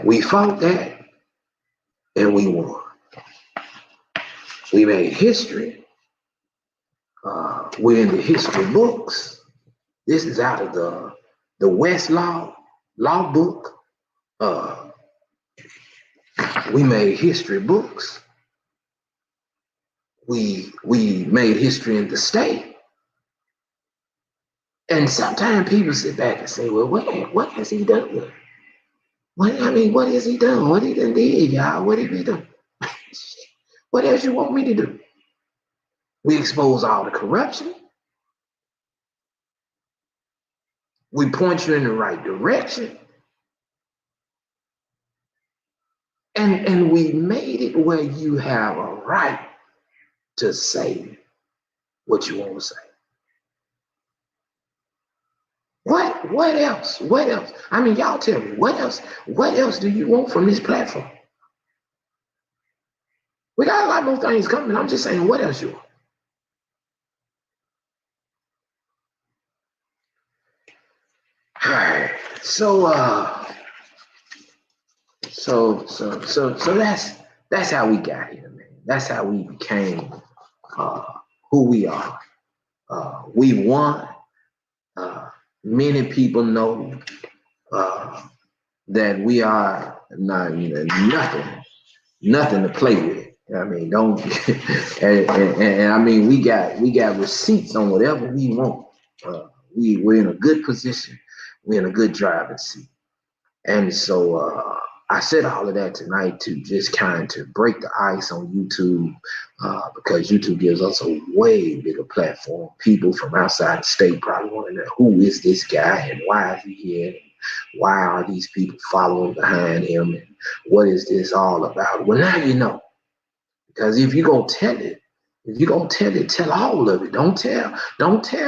We fought that and we won. We made history. We're in the history books. This is out of the Westlaw law book. We made history books. We made history in the state. And sometimes people sit back and say, well, what has he done? What has he done? What he done did, y'all? What did he do? What else you want me to do? We expose all the corruption. We point you in the right direction. And we made it where you have a right to say what you want to say. What else? What else? I mean, y'all tell me, what else do you want from this platform? We got a lot more things coming. I'm just saying, what else you want? All right. So that's how we got here, man. That's how we became who we are. We won. Many people know that we are nothing to play with. I mean, don't and I mean we got receipts on whatever we want. We're in a good position. We're in a good driving seat. And so I said all of that tonight to just kind of break the ice on YouTube because YouTube gives us a way bigger platform. People from outside the state probably want to know, who is this guy and why is he here? Why are these people following behind him? And what is this all about? Well, now you know. Because if you're going to tell it, tell all of it. Don't tell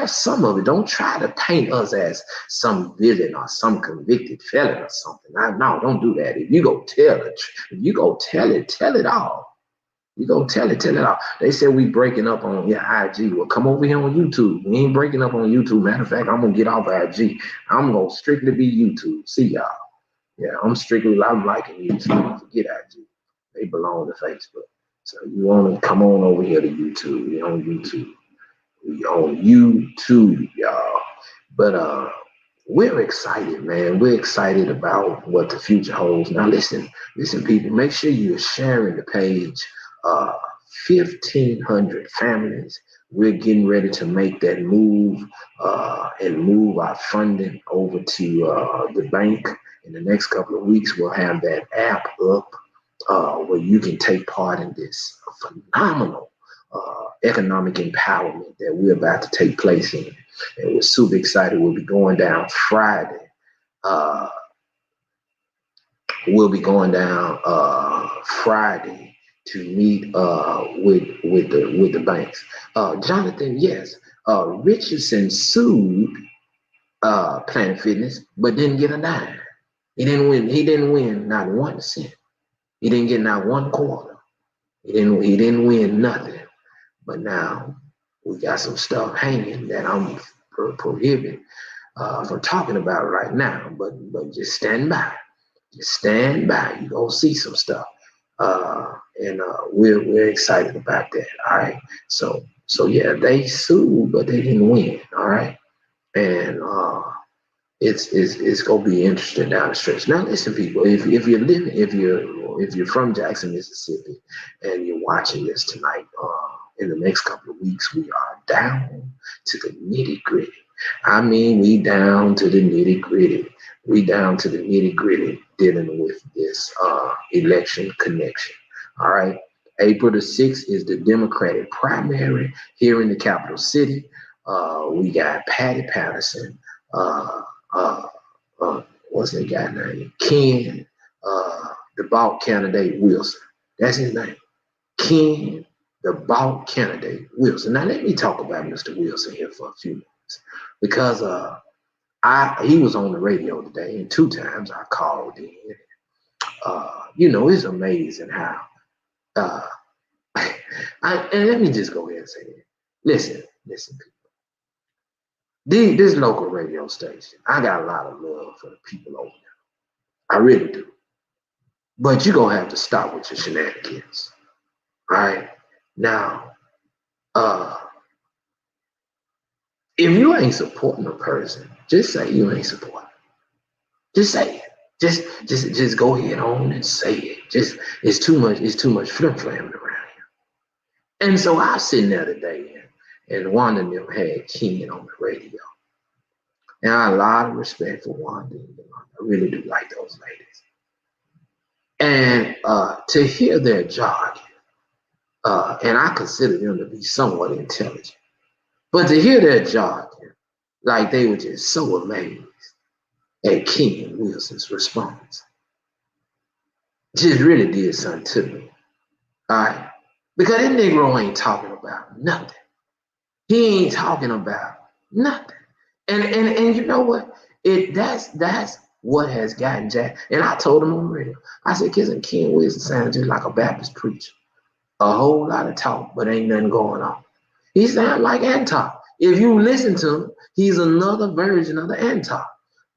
some of it. Don't try to paint us as some villain or some convicted felon or something. No, don't do that. If you go tell it, tell it all. You go tell it all. They said we breaking up on IG. Well, come over here on YouTube. We ain't breaking up on YouTube. Matter of fact, I'm going to get off IG. I'm going to strictly be YouTube. See y'all. Yeah, I'm liking YouTube. Forget IG. They belong to Facebook. So you want to come on over here to YouTube. We're on YouTube. We on YouTube, y'all. But we're excited, man. We're excited about what the future holds. Now listen, people, make sure you're sharing the page. 1,500 families. We're getting ready to make that move and move our funding over to the bank. In the next couple of weeks, we'll have that app up where you can take part in this phenomenal economic empowerment that we're about to take place in. And we're super excited. We'll be going down Friday. Friday to meet with the banks. Jonathan, yes, Richardson sued Planet Fitness, but didn't get a dime. He didn't win not 1 cent. He didn't get not one quarter. He didn't win nothing. But now we got some stuff hanging that I'm prohibited from talking about right now. But just stand by. Just stand by. You're gonna see some stuff. And we're excited about that. All right. So yeah, they sued, but they didn't win. All right. And it's gonna be interesting down the stretch. Now listen, people, if you're from Jackson, Mississippi, and you're watching this tonight, in the next couple of weeks, we are down to the nitty gritty. I mean, we down to the nitty gritty. We down to the nitty gritty dealing with this election connection. All right. April the 6th is the Democratic primary here in the capital city. We got Patty Patterson uh, uh, what's that guy name? Ken, the Bout candidate Wilson. That's his name. Ken, the Bout candidate Wilson. Now let me talk about Mr. Wilson here for a few minutes because he was on the radio today, and 2 times I called in. It's amazing how. Uh, and let me just go ahead and say it. Listen, people. This local radio station, I got a lot of love for the people over there. I really do. But you're going to have to stop with your shenanigans. All right? Now, if you ain't supporting a person, just say you ain't supporting. Just say it. Just go ahead on and say it. It's too much flim-flamming around here. And so I was sitting there today and Wanda and them had Ken on the radio. And I have a lot of respect for Wanda. I really do like those ladies. And to hear their jargon, and I consider them to be somewhat intelligent, but to hear their jargon, like they were just so amazed at Ken Wilson's response, just really did something to me. All right? Because that Negro ain't talking about nothing. He ain't talking about nothing. And you know what? That's what has gotten Jack. And I told him on radio. I said, Ken Wilson sounds just like a Baptist preacher. A whole lot of talk, but ain't nothing going on. He sounds like Antok. If you listen to him, he's another version of the Antok.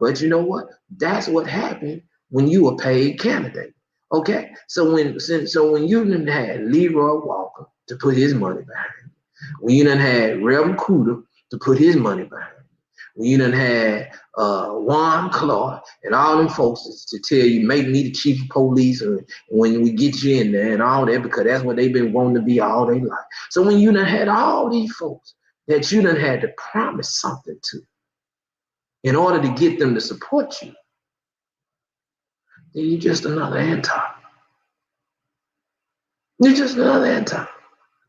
But you know what? That's what happened when you a paid candidate. Okay? So when you done had Leroy Walker to put his money behind, when you done had Reverend Cooter to put his money behind, when you done had Juan Clark and all them folks to tell you, make me the chief of police and when we get you in there and all that, because that's what they've been wanting to be all their life. So when you done had all these folks that you done had to promise something to in order to get them to support you, then you're just another Antok. You're just another Antok.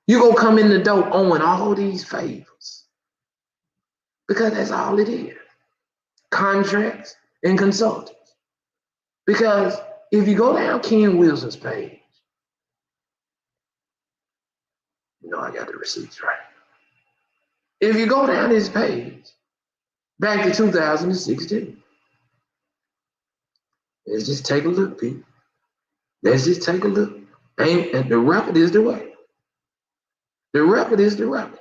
You're going to come in the door owing all these favors because that's all it is. Contracts and consultants. Because if you go down Ken Wilson's page, I got the receipts right. If you go down his page, back to 2016, let's just take a look, people. Let's just take a look. And the record is the way. The record is the record.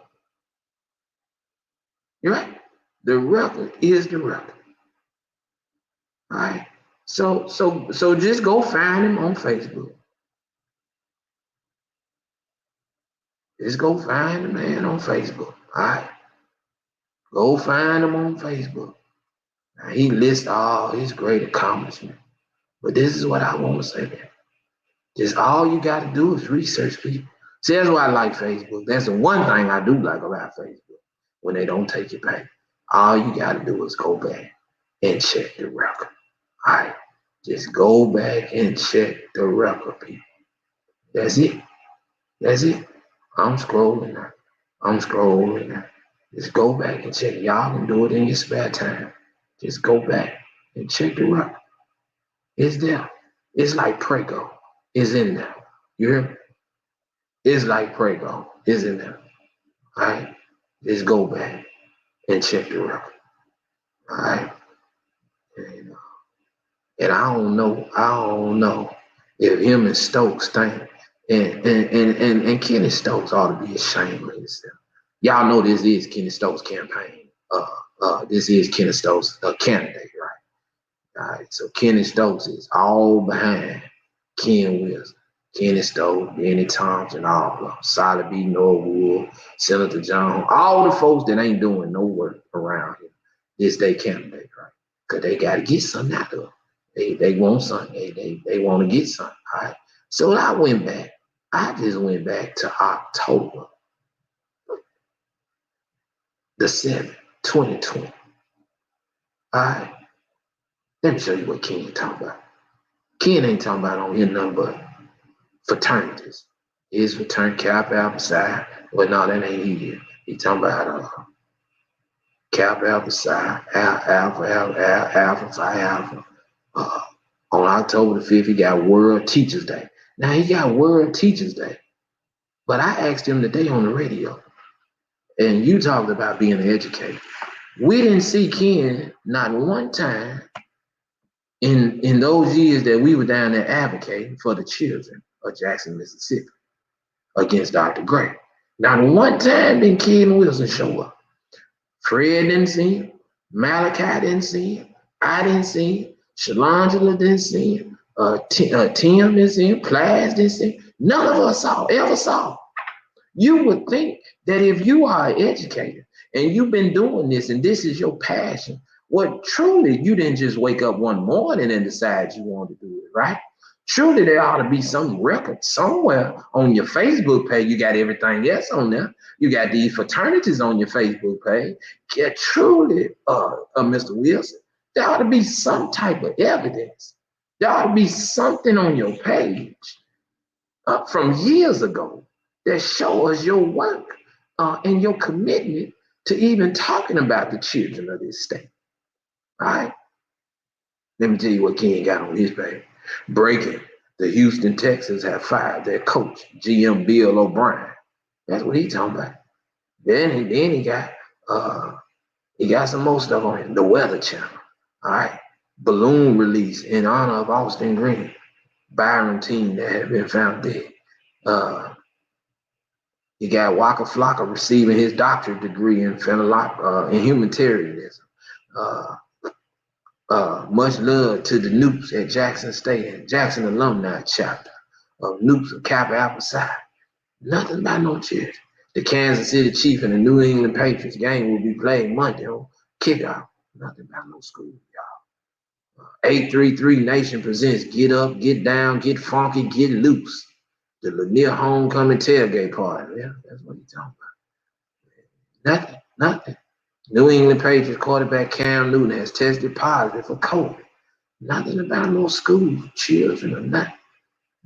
You're right? The record is the record. All right. So just go find him on Facebook. Just go find the man on Facebook. All right. Go find him on Facebook. Now, he lists all his great accomplishments. But this is what I want to say, man. Just all you got to do is research people. See, that's why I like Facebook. That's the one thing I do like about Facebook. When they don't take it back, all you got to do is go back and check the record. All right. Just go back and check the record, people. That's it. That's it. I'm scrolling now. Just go back and check it. Y'all can do it in your spare time. Just go back and check the record. It's there. It's like Prego. It's in there. You hear me? It's like Prego. It's in there. All right? Just go back and check the record. All right? And I don't know if him and Stokes think, and Kenny Stokes ought to be ashamed of himself. Y'all know this is Kenny Stokes' campaign. This is Kenny Stokes' candidate, right? All right, so Kenny Stokes is all behind Ken Wilson, Kenny Stokes, Benny Thompson, all of them, Solid B. Norwood, Senator John, all the folks that ain't doing no work around here. This they candidate, right? Because they got to get something out of them. They want something. They want to get something, all right? So I just went back to October the 7th, 2020. All right. Let me show you what Ken talking about. Ken ain't talking about on here nothing but fraternities. His fraternity cap out beside. Well, no, that ain't he. He talking about Kappa Alpha Psi, Alpha Phi Alpha. On October the 5th, he got World Teachers Day. Now he got World Teachers Day. But I asked him today on the radio, and you talked about being an educator. We didn't see Ken not one time in those years that we were down there advocating for the children of Jackson, Mississippi against Dr. Gray. Not one time did Ken Wilson show up. Fred didn't see him. Malachi didn't see him. I didn't see him. Shalangela didn't see him. Tim didn't see him. Plaz didn't see him. None of us ever saw. You would think that if you are an educator and you've been doing this and this is your passion, well, truly, you didn't just wake up one morning and decide you wanted to do it, right? Truly, there ought to be some record somewhere on your Facebook page. You got everything else on there. You got these fraternities on your Facebook page. Yeah, truly, Mr. Wilson, there ought to be some type of evidence. There ought to be something on your page from years ago that show us your work and your commitment to even talking about the children of this state. All right? Let me tell you what Ken got on his page. Breaking: the Houston Texans have fired their coach, GM Bill O'Brien. That's what he's talking about. Then he got some more stuff on him. The Weather Channel. All right. Balloon release in honor of Austin Green, Byron team that had been found dead. You got Waka Flocka receiving his doctorate degree in humanitarianism. Much love to the Noops at Jackson State and Jackson Alumni Chapter of Noops of Kappa Alpha Psi. Nothing about no children. The Kansas City Chiefs and the New England Patriots game will be played Monday on kickoff. Nothing about no school, y'all. 833 Nation presents Get Up, Get Down, Get Funky, Get Loose. The Lanier Homecoming Tailgate Party. Yeah, that's what he's talking about. Nothing. New England Patriots quarterback Cam Newton has tested positive for COVID. Nothing about no school, children, or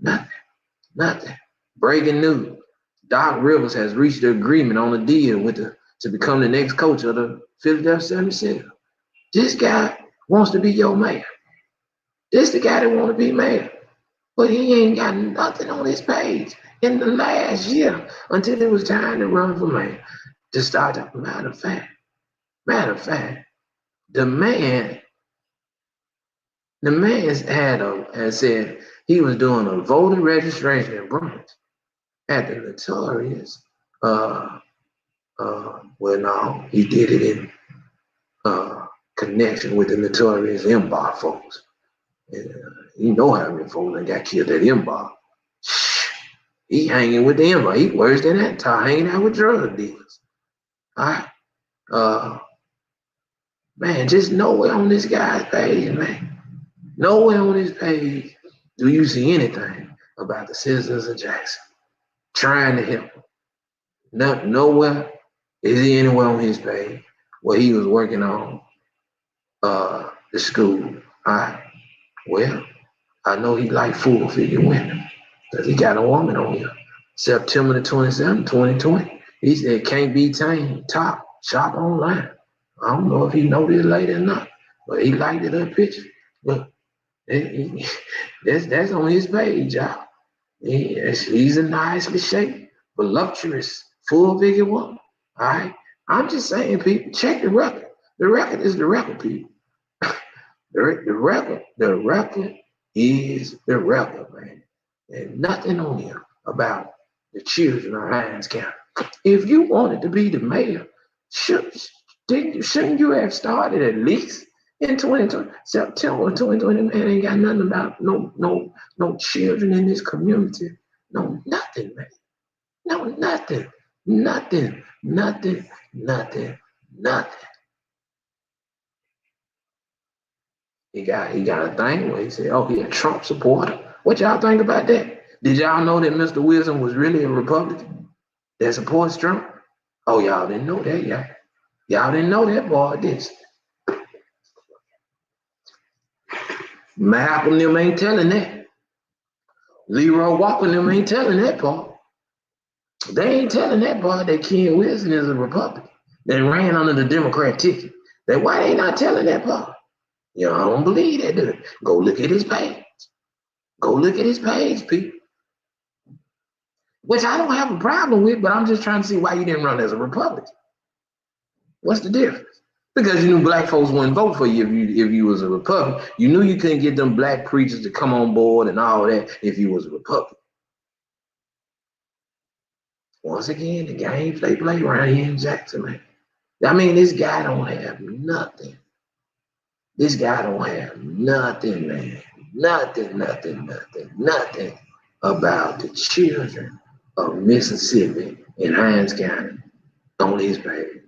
nothing. Breaking news: Doc Rivers has reached an agreement on a deal to become the next coach of the Philadelphia 76ers. This guy wants to be your mayor. This the guy that want to be mayor. But he ain't got nothing on his page in the last year until it was time to run for mayor. To start talking, matter of fact, the man had said he was doing a voter registration in Bronx at the notorious. Well, no, he did it in connection with the notorious M-Bar folks. You know how many folks that got killed at M-Bar. He hanging with the M-Bar. He worse than that. Hanging out with drug dealers. All right. Man, just nowhere on this guy's page, man. Nowhere on his page do you see anything about the citizens of Jackson trying to help them. Nowhere is he anywhere on his page where he was working on the school. All right. Well, I know he like full-figure women because he got a woman on here. September the 27th, 2020. He said, can't be tamed, top, shop online. I don't know if he know this lady or not, but he liked her picture. Look, that's on his page, y'all. She's a nicely shaped, voluptuous, full-figure woman. All right? I'm just saying, people, check the record. The record is the record, people. The record is the record, man. And nothing on here about the children of Hines County. If you wanted to be the mayor, shouldn't you have started at least in 2020, September 2020? Man, ain't got nothing about no children in this community. No, nothing, man. No, nothing. He got a thing where he said, oh, he a Trump supporter. What y'all think about that? Did y'all know that Mr. Wilson was really a Republican that supports Trump? Oh, y'all didn't know that, yeah. Y'all didn't know that, boy, this. Malcolm them ain't telling that. Leroy Walker them ain't telling that, boy. They ain't telling that boy that Ken Wilson is a Republican. that ran under the Democrat ticket. That why they not telling that part? You know, I don't believe that, dude. Go look at his page. Go look at his page, people. Which I don't have a problem with, but I'm just trying to see why you didn't run as a Republican. What's the difference? Because you knew black folks wouldn't vote for you if you was a Republican. You knew you couldn't get them black preachers to come on board and all that if you was a Republican. Once again, the games they play around here in Jackson, man. I mean, this guy don't have nothing. This guy don't have nothing, man. Nothing about the children of Mississippi and Hines County on his page.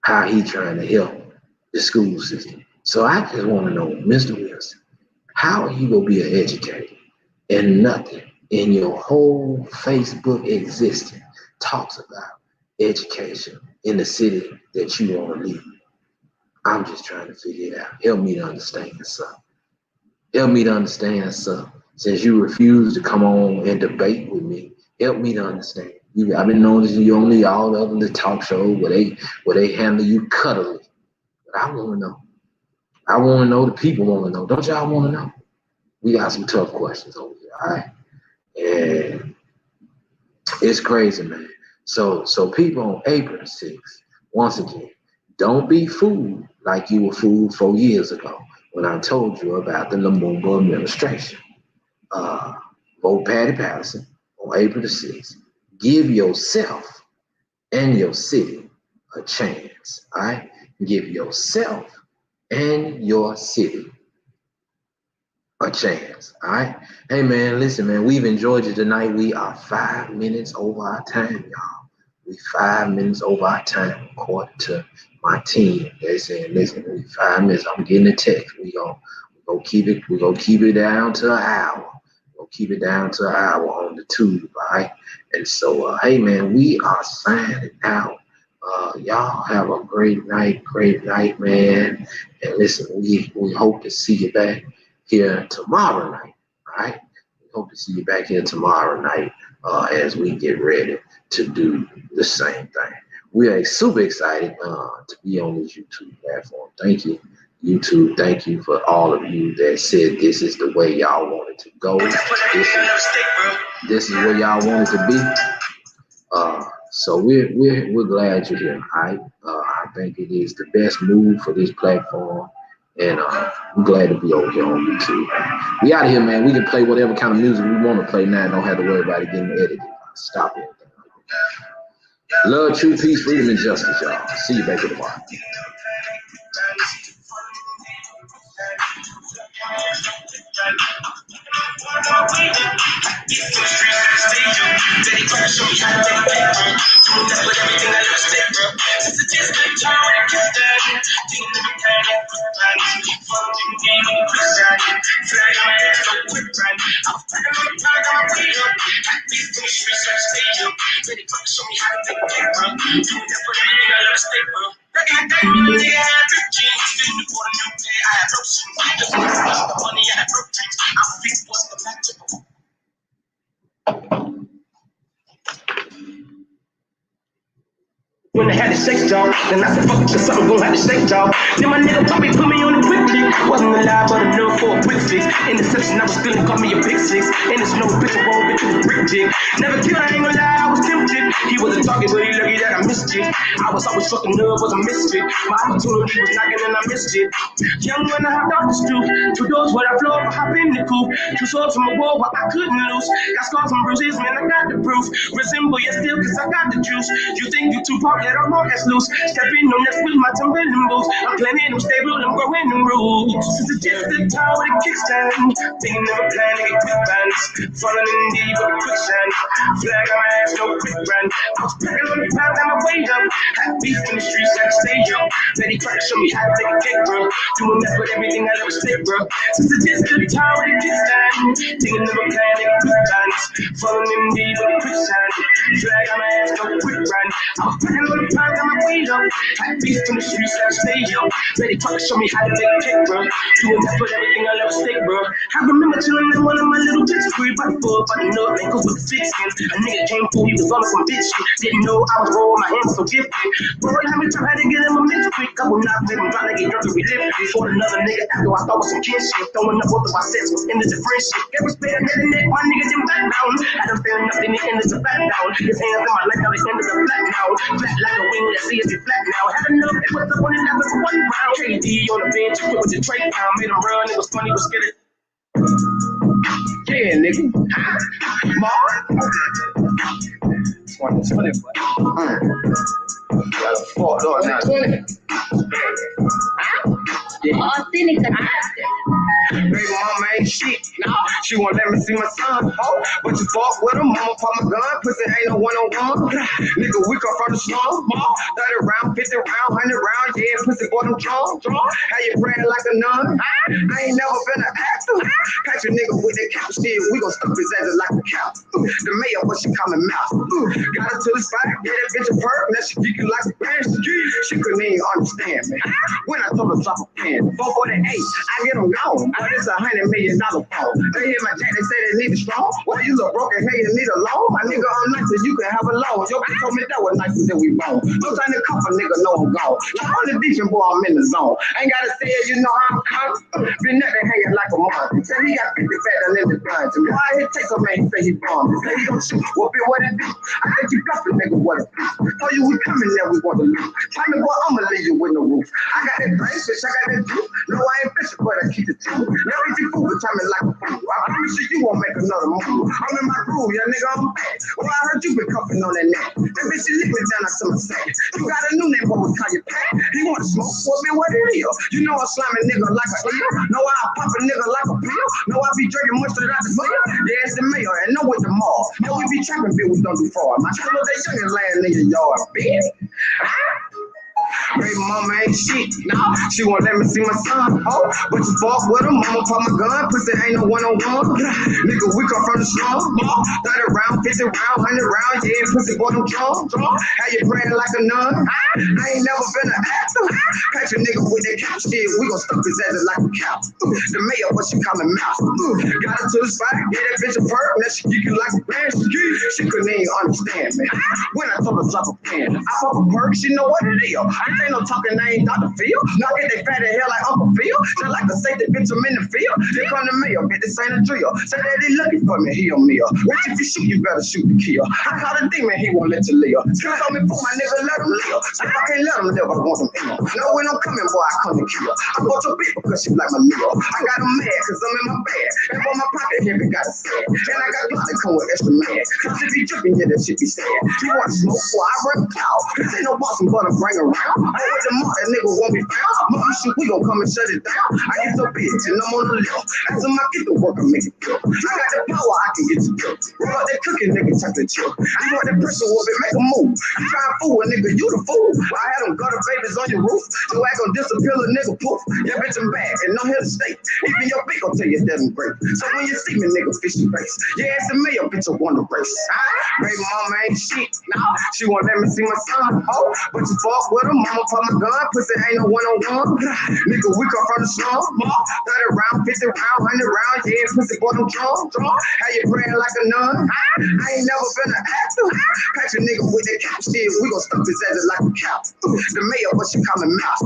How he trying to help the school system. So I just want to know, Mr. Wilson, how are you going to be an educator and nothing in your whole Facebook existence talks about education in the city that you want to leave? I'm just trying to figure it out. Help me to understand something. Help me to understand something. Since you refuse to come on and debate with me, help me to understand. I've been noticing you only all of the talk shows where they handle you cuddly. But I want to know. I want to know. The people want to know. Don't y'all want to know? We got some tough questions over here, all right? And it's crazy, man. So people on April 6th, once again, don't be fooled like you were fooled 4 years ago when I told you about the Lumumba administration. Vote Patty Patterson on April the 6th. Give yourself and your city a chance, all right? Give yourself and your city a chance, all right? Hey, man, listen, man, we've enjoyed you tonight. We are 5 minutes over our time, y'all. We 5 minutes over our time, according to my team. They saying, listen, we 5 minutes. I'm getting a text. We gonna keep it down to an hour. We'll keep it down to an hour on the tube, all right? And so, hey, man, we are signing out. Y'all have a great night, man. And listen, we hope to see you back here tomorrow night, all right? We hope to see you back here tomorrow night as we get ready to do the same thing. We are super excited to be on this YouTube platform. Thank you, YouTube. Thank you for all of you that said this is the way y'all wanted to go. This is where y'all wanted to be. So we're glad you're here. I think it is the best move for this platform, and I'm glad to be over here on YouTube. We out of here, man. We can play whatever kind of music we want to play now. Don't have to worry about it getting edited. Stop it. Love, truth, peace, freedom, and justice, y'all. See you back tomorrow. When they had the sex job, then I said, fuck it, cause something gon' have to shake, y'all. Then my nigga Bobby put me on a quick kick. Wasn't alive, but enough for a quick fix. Interception, I was feeling, call me a big six. And it's no bitch, a roll, bitch, a brick jig. Never killed, I ain't gonna lie, I was tempted. He was a target, but he lucky that I missed it. I was always fucking up, was a misfit. My opportunity was knocking and I missed it. Young when I hopped off the stoop. 2 doors where I floor, I hop in the coupe. 2 swords from a wall, but I couldn't lose. Got scars and bruises, man, I got the proof. Resemble you still, cause I got the juice. You think you too pop, let I'm all that's loose. Stepping on that with my Timberland boots. I'm planning them stable, I'm growing them roots. Since it's just the time with a kickstand. Thinking of a plan to get quick bands. Falling in deep with a quicksand. Flag on my ass, no quick brand. I was packing on the pound, got my weight up. Had beef in the streets, got to stay up. Betty tried to show me how to take a cake, bro. Doing that with everything I ever stick, bro. Since it's just the time with a kickstand. Thinking of a plan to get quick bands. Falling in deep with a quicksand. Drag on my ass, go quick run. I was putting on the pound on my window. Had beef from the streets at the stadium. Ready to show me how to make a kick, bro. Doing that for everything I love stick, bro. I remember chilling in one of my little bitch free by the foot, by the nut, ankles with the six skin. A nigga came through, he was on some bitch shit. Didn't know I was rolling, my hands so gifted. Bro, how many times I had to get him a minute quick? Couple knocks, made him drop like he drunk to relive. Fought another nigga after I thought was some kid shit. Throwing up both of my sets was ended the friendship. Gave respect, I had a neck, my nigga didn't back down. Had him feeling up, then he ended the back down. His hands in my leg, now they ended up flat now. Flat like a wing, let's see if he flat now. Had enough, they put up on it, that was one round. KD on the bench, you with the Drake pound. Made him run, it was funny, was scared. Yeah, nigga. Mark. 2020, but. Got a fault on that. 20. Yeah. Authentic. Baby mama ain't shit. No, she won't let me see my son. Oh, but you fought with him. Mama pop my gun. Pussy ain't no one-on-one. Nigga, we come from the slum. 30 round, 50 round, 100 round. Yeah, pussy boy, them drunk. How you praying like a nun? I ain't never been an actor. Catch a nigga with that cap still. We gon' stuff his ass like a cow. The mayor, what she call me mouth. Got her to the spot. Yeah, that bitch a perk. Now she geeking like a pants. She couldn't even understand me. When I told her drop a pen. 448, I get them gone. But it's $100 million phone. They hit my jack, they say they need it strong. Why you look broken, hey, you need a loan? My nigga, I'm nice, so you can have a loan. Your bitch told me that was nice until we bone. No time to cuff a nigga, know I'm gone. I'm on the beach and boy, I'm in the zone. Ain't gotta say it, you know how I'm coming. Been nothing hanging like a month. Say he got 50 fat and in the gun to me. Why he take a man, he say he bomb. He say he gon' shoot, whoop it, what it do? I think you got the nigga, what it do? Told you we coming there, we want to lose. Tell me, boy, I'ma leave you with no roof. I got that brain fish, I got that juice. No, I ain't fishing, but I keep it true. Now eat your food, tell me like a fool. I promise you won't make another move. I'm in my groove, yeah, nigga, I'm back. Well, I heard you been cuffing on that neck. That bitch, she lick me down like some sack. You got a new name, but we call you Pat. He wanna smoke for me, what it is? You know I slam a nigga like a eel. Know I pop a nigga like a pill. Know I be drinking mustard out the field. Yeah, it's the mayor, and know with the mall. Know we be trapping, bitch, we don't do fraud. My killer, they youngin' laying in your yard, bitch. Baby mama ain't shit, no. She won't let me see my son, oh. But you fuck with him, mama pop my gun. Pussy ain't no one-on-one. Nigga, we come from the slum, 30 round, 50 round, 100 round. Yeah, pussy boy, them drunk. How you praying like a nun? I ain't never been an actor. Catch a nigga with that cap still. We gon' stuff his ass like a cow. The mayor, what she call me mouth. Got her to the spot, yeah, that bitch a perk. Now she geeking like a pants. She couldn't even understand me. When I told her drop a pen, I pop a perk, she know what it is. I ain't no talking name, Dr. Phil. Knock it, they fat in hell like Uncle Phil. Just like a safety bitch, I'm in the field. They come to me, bitch, this ain't a drill. Say that they looking for me, he a meal. Bitch, if you shoot, you better shoot to kill. I call a demon, he won't let you live. Still told me, my nigga, let him live. So if I can't let him live, I want him ill. No, when I'm coming, boy, I come to kill. I bought your bitch because she like my meal. I got him mad, cause I'm in my bag. And for my pocket, heavy, got a sad. And I got gloves that come with extra mad. Cause if he dripping, yeah, that shit be sad. You want to smoke, boy, I run out. This ain't no boss, but I'm bring around. I want the mark, that nigga won't be found. Mother shit, we gon' come and shut it down. I get the bitch and I'm on the left. After my get to work, I make it good. I got the power, I can get you good. Roll out that cooking, nigga, tuck the chill. You want that pressure whoop it, make a move. You try and fool a nigga, you the fool. I had them gutter babies on your roof. So I gon' disappear a nigga poof. Yeah, bitch, I'm bad and I'm here to stay. Even your bitch gon' tell you that I'm great. So when you see me, nigga, fishy face. Yeah, it's a mayor, bitch, a wonder race. Baby mama ain't shit, no. She won't let me see my son, oh. But you fuck with him, mama pop my gun. Pussy ain't no one-on-one. Nigga, we come from the slum, 30 round, 50 round, 100 round. Yeah, pussy boy, them drunk. How you praying like a nun? I ain't never been an actor. Catch a nigga with that cap still. We gon' stuff his ass like a cow. The mayor, what she call me mouth.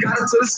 Got her to the